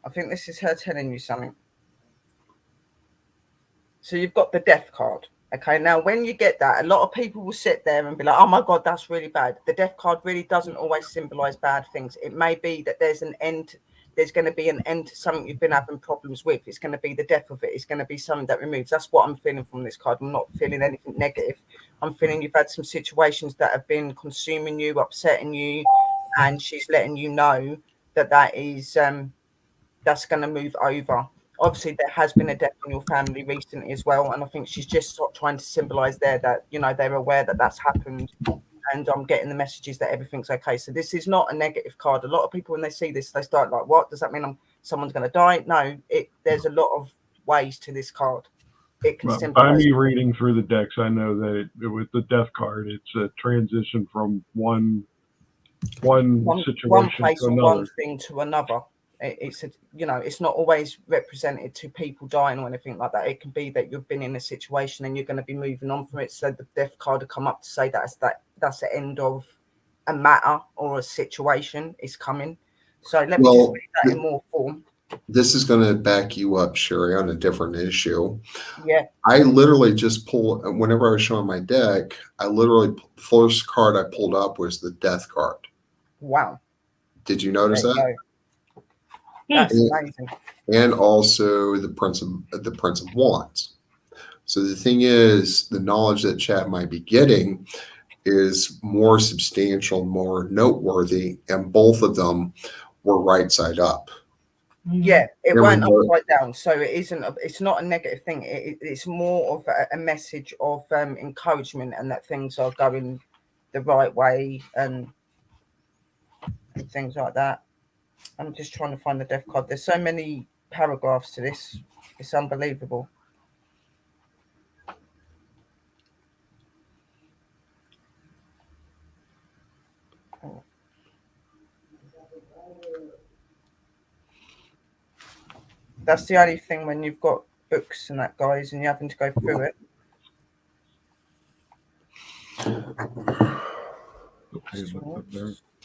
I think this is her telling you something. So you've got the death card. Okay, now when you get that, a lot of people will sit there and be like, oh my God, that's really bad. The death card really doesn't always symbolize bad things. It may be that there's going to be an end to something you've been having problems with. It's going to be the death of it. It's going to be something that removes. That's what I'm feeling from this card. I'm not feeling anything negative. I'm feeling you've had some situations that have been consuming you, upsetting you, and she's letting you know that is that's going to move over. Obviously, there has been a death in your family recently as well, and I think she's just sort of trying to symbolize there that, you know, they're aware that that's happened, and I'm getting the messages that everything's okay. So this is not a negative card. A lot of people, when they see this, they start like, what does that mean? Someone's going to die? No, there's a lot of ways to this card. It can By symbolize. me reading through the decks, I know that with the death card, it's a transition from one situation one place to or another. one thing to another. It's a, you know, it's not always represented to people dying or anything like that. It can be that you've been in a situation and you're going to be moving on from it. So the death card will come up to say that's the end of a matter or a situation is coming. So let me just read that in more form. This is going to back you up, Sherry, on a different issue. Yeah. I literally just pulled, whenever I was showing my deck, the first card I pulled up was the death card. Wow. Did you notice that? That's amazing. And also the Prince of Wands. So the thing is, the knowledge that Chad might be getting is more substantial, more noteworthy, and both of them were right side up. Yeah, it went upside down, so it's not a negative thing. It's more of a message of encouragement and that things are going the right way and things like that. I'm just trying to find the death card. There's so many paragraphs to this. It's unbelievable. Oh. That's the only thing when you've got books and that, guys, and you're having to go through it.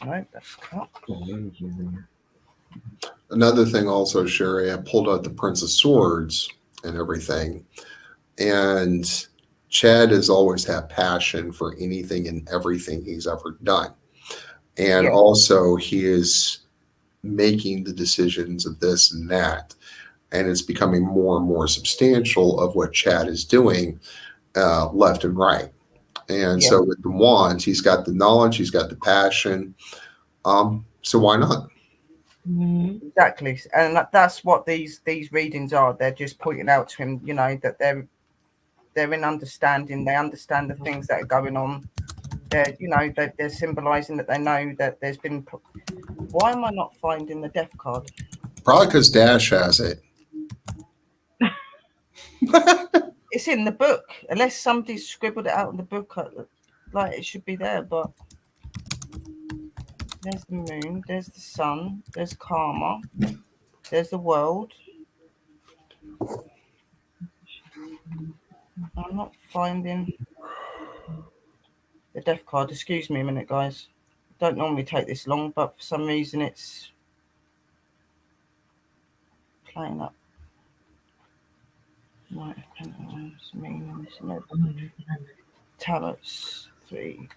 No, that's cut. Another thing also, Sherry, I pulled out the Prince of Swords and everything. And Chad has always had passion for anything and everything he's ever done. And also he is making the decisions of this and that. And it's becoming more and more substantial of what Chad is doing left and right. And so with the wands, he's got the knowledge, he's got the passion. So why not? Exactly. And that's what these readings are. They're just pointing out to him, you know, that they're in understanding. They understand the things that are going on. They're, you know, they're symbolizing that they know that there's been. Why am I not finding the death card? Probably because Dash has it. It's in the book, unless somebody's scribbled it out in the book. Like it should be there, but there's the moon, there's the sun, there's karma, there's the world. I'm not finding the death card. Excuse me a minute, guys. Don't normally take this long, but for some reason it's playing up. Right, tarots 3.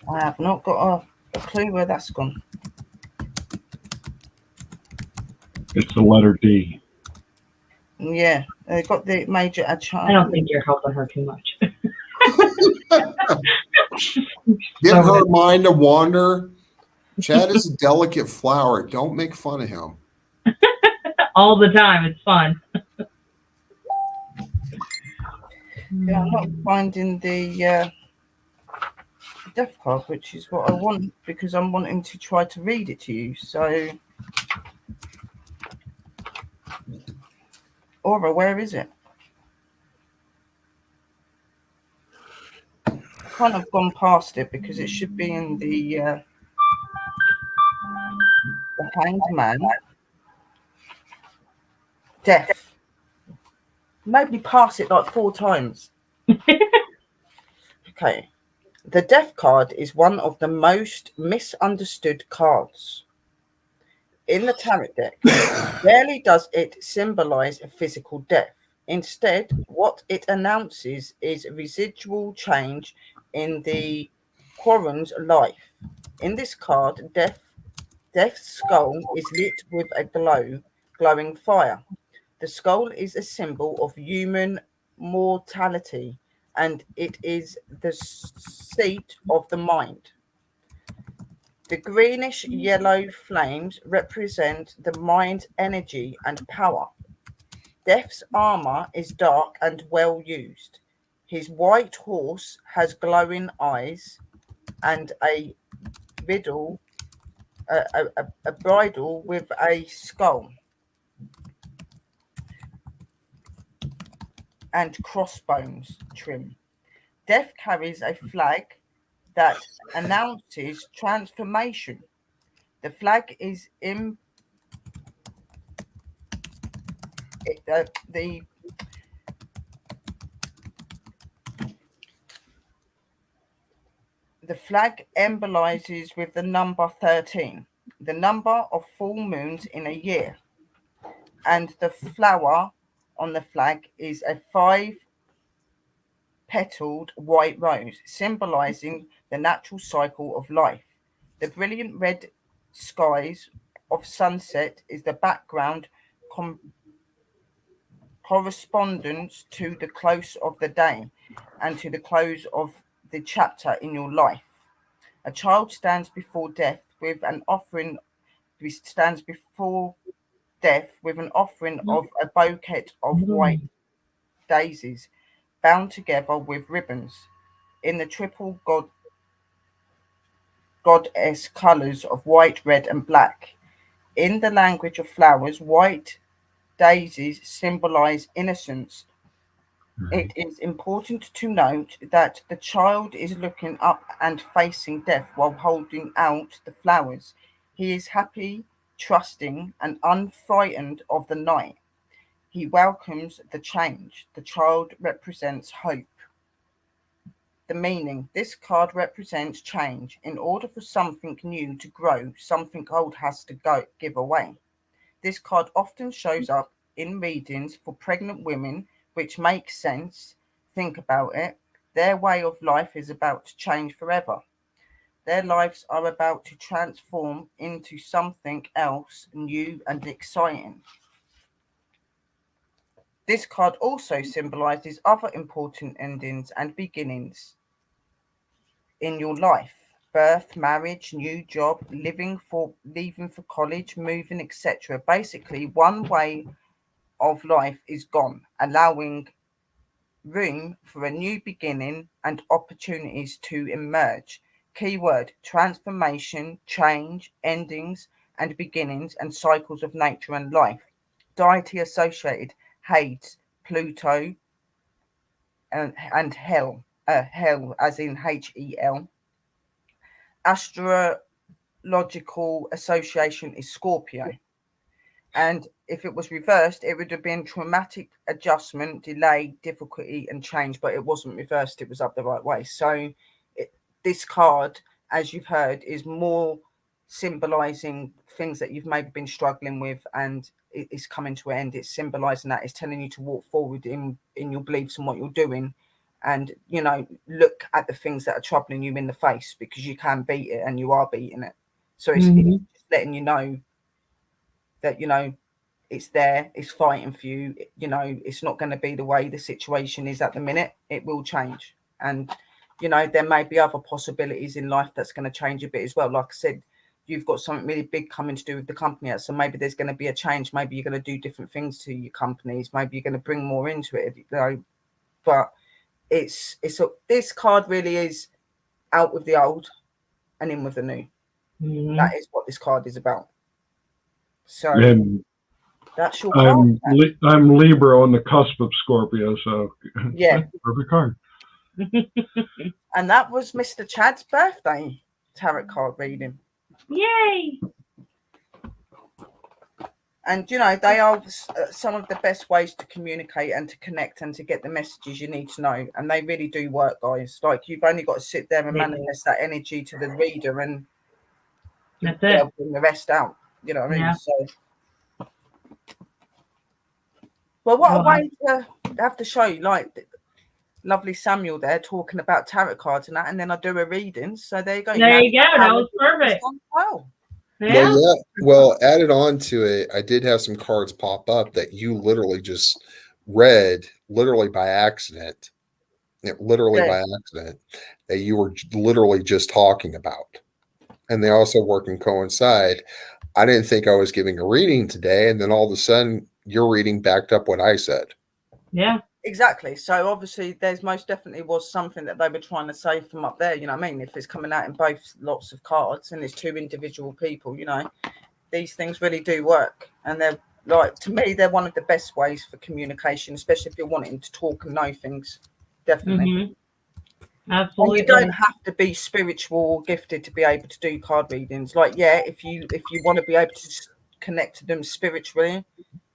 I have not got a clue where that's gone. It's the letter D. Yeah, they got the major achara. I don't think you're helping her too much. Give her mind to wander. Chad is a delicate flower. Don't make fun of him. All the time. It's fun. Yeah, I'm not finding the death card, which is what I want, because I'm wanting to try to read it to you. So, Aura, where is it? I've kind of gone past it because it should be in the Hanged Man. Death. Maybe pass it like 4 times. Okay. The death card is one of the most misunderstood cards in the tarot deck. Rarely does it symbolize a physical death. Instead, what it announces is residual change in the Quoran's life. In this card, Death's skull is lit with a glowing fire. The skull is a symbol of human mortality, and it is the seat of the mind. The greenish yellow flames represent the mind's energy and power. Death's armor is dark and well used. His white horse has glowing eyes and a bridle with a skull and crossbones trim. Death carries a flag that announces transformation. The flag is the flag embolizes with the number 13, the number of full moons in a year, and the flower on the flag is a 5-petaled white rose, symbolizing the natural cycle of life. The brilliant red skies of sunset is the background correspondence to the close of the day and to the close of the chapter in your life. A child stands before death with an offering of a bouquet of white daisies bound together with ribbons in the triple goddess colors of white, red, and black. In the language of flowers, white daisies symbolize innocence. It is important to note that the child is looking up and facing death while holding out the flowers. He is happy, trusting, and unfrightened of the night. He welcomes the change. The child represents hope. The meaning: this card represents change. In order for something new to grow, something old has to give away. This card often shows up in readings for pregnant women, which makes sense. Think about it. Their way of life is about to change forever. Their lives are about to transform into something else new and exciting. This card also symbolizes other important endings and beginnings in your life: birth, marriage, new job, leaving for college, moving, etc. Basically, one way of life is gone, allowing room for a new beginning and opportunities to emerge. Keyword: transformation, change, endings and beginnings, and cycles of nature and life. Deity associated: Hades, Pluto, and Hell. Hell as in Hel. Astrological association is Scorpio. And if it was reversed, it would have been traumatic adjustment, delay, difficulty, and change. But it wasn't reversed; it was up the right way. So, this card, as you've heard, is more symbolizing things that you've maybe been struggling with, and it's coming to an end. It's symbolizing that. It's telling you to walk forward in your beliefs and what you're doing, and look at the things that are troubling you in the face, because you can beat it, and you are beating it. So it's just letting you know that it's there, it's fighting for you. It's not going to be the way the situation is at the minute. It will change, and there may be other possibilities in life that's going to change a bit as well. Like I said, you've got something really big coming to do with the company, so maybe there's going to be a change. Maybe you're going to do different things to your companies. Maybe you're going to bring more into it. But this card really is out with the old and in with the new. That is what this card is about. So And that's your card. I'm Libra on the cusp of Scorpio, so yeah, perfect card. And that was Mr. Chad's birthday tarot card reading. Yay! And you know, they are some of the best ways to communicate and to connect and to get the messages you need to know. And they really do work, guys. Like, you've only got to sit there and They do. manifest that energy to the reader, and That's they'll it. bring the rest out. You know what I mean? Yeah. So, well, what a Well, way to have the show, like lovely Samuel there talking about tarot cards and that, and then I do a reading. So there you go. There you go. That How was perfect. well. Yeah. Well, yeah. Well, added on to it, I did have some cards pop up that you literally just read, literally by accident. Literally Yeah. by accident, that you were literally just talking about. And they also work and coincide. I didn't think I was giving a reading today, and then all of a sudden, your reading backed up what I said. Yeah. Exactly. So obviously there's most definitely was something that they were trying to say from up there, you know what I mean? If it's coming out in both lots of cards and it's two individual people, you know, these things really do work. And they're like, to me, they're one of the best ways for communication, especially if you're wanting to talk and know things. Definitely. Mm-hmm. Absolutely. And you don't have to be spiritual or gifted to be able to do card readings. Like, yeah, if you want to be able to connect to them spiritually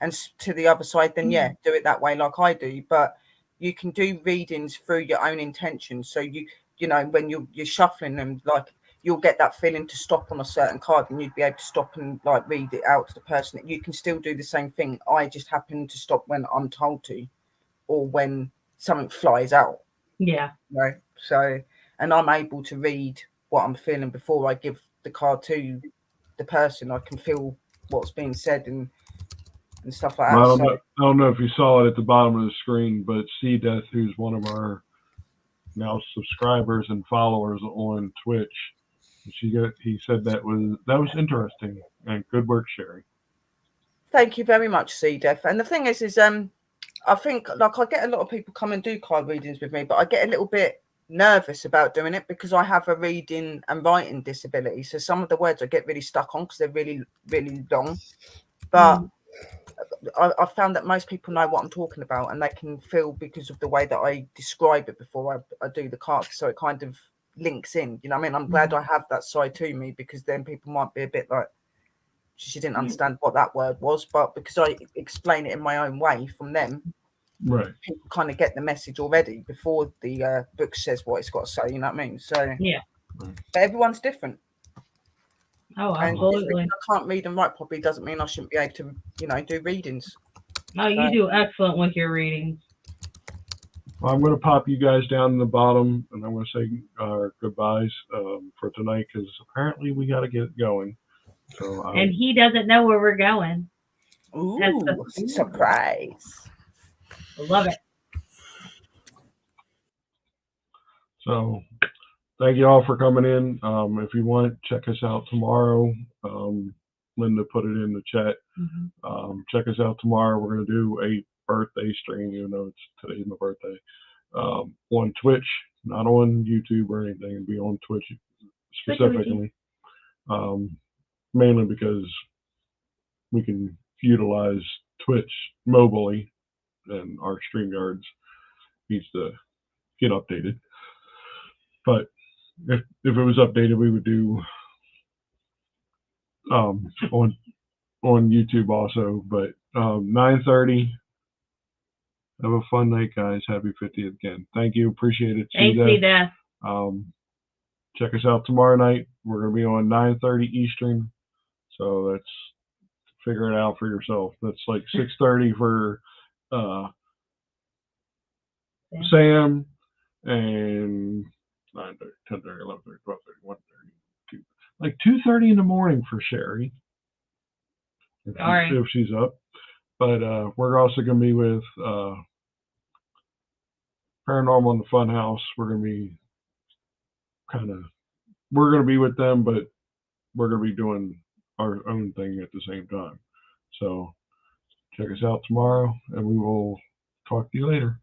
and to the other side, then yeah, do it that way like I do. But you can do readings through your own intentions. So you know, when you're shuffling them, like, you'll get that feeling to stop on a certain card, and you'd be able to stop and like read it out to the person. You can still do the same thing. I just happen to stop when I'm told to, or when something flies out. Yeah. Right. So, and I'm able to read what I'm feeling before I give the card to the person. I can feel what's being said and stuff like that. Well, So, I don't know if you saw it at the bottom of the screen, but C Death, who's one of our now subscribers and followers on Twitch, he said that was interesting and good work, Sherry. thank you very much, C Def. And the thing is I think, like, I get a lot of people come and do card readings with me, but I get a little bit nervous about doing it because I have a reading and writing disability. So some of the words I get really stuck on because they're really, really long. But I found that most people know what I'm talking about, and they can feel because of the way that I describe it before I do the cards. So it kind of links in, you know what I mean? I'm glad I have that side to me, because then people might be a bit like, she didn't understand what that word was, but because I explain it in my own way from them, Right. people kind of get the message already before the book says what it's got to say, you know what I mean? So Yeah. but everyone's different. Oh, And absolutely. if I can't read and write properly doesn't mean I shouldn't be able to, you know, do readings. Oh, you do excellent with your readings. Well, I'm going to pop you guys down in the bottom, and I'm going to say our goodbyes for tonight, because apparently we got to get going. So, And he doesn't know where we're going. Ooh, surprise. I love it. So thank you all for coming in. If you want, check us out tomorrow. Linda put it in the chat. Check us out tomorrow. We're going to do a birthday stream, even though today's my birthday, on Twitch, not on YouTube or anything. It'll be on Twitch specifically, mainly because we can utilize Twitch mobilely, and our StreamYards needs to get updated. But if it was updated, we would do on YouTube also. But 9:30. Have a fun night, guys. Happy 50th again. Thank you. Appreciate it. See that. Check us out tomorrow night. We're going to be on 9:30 Eastern. So that's, figure it out for yourself. That's like 6:30 for Sam, and 9:30, 10:30, 11:30, 12:30, 1:30, 2, like 2:30 in the morning for Sherry, if she's up. But we're also going to be with Paranormal in the Funhouse. We're going to be we're going to be with them, but we're going to be doing our own thing at the same time. So check us out tomorrow, and we will talk to you later.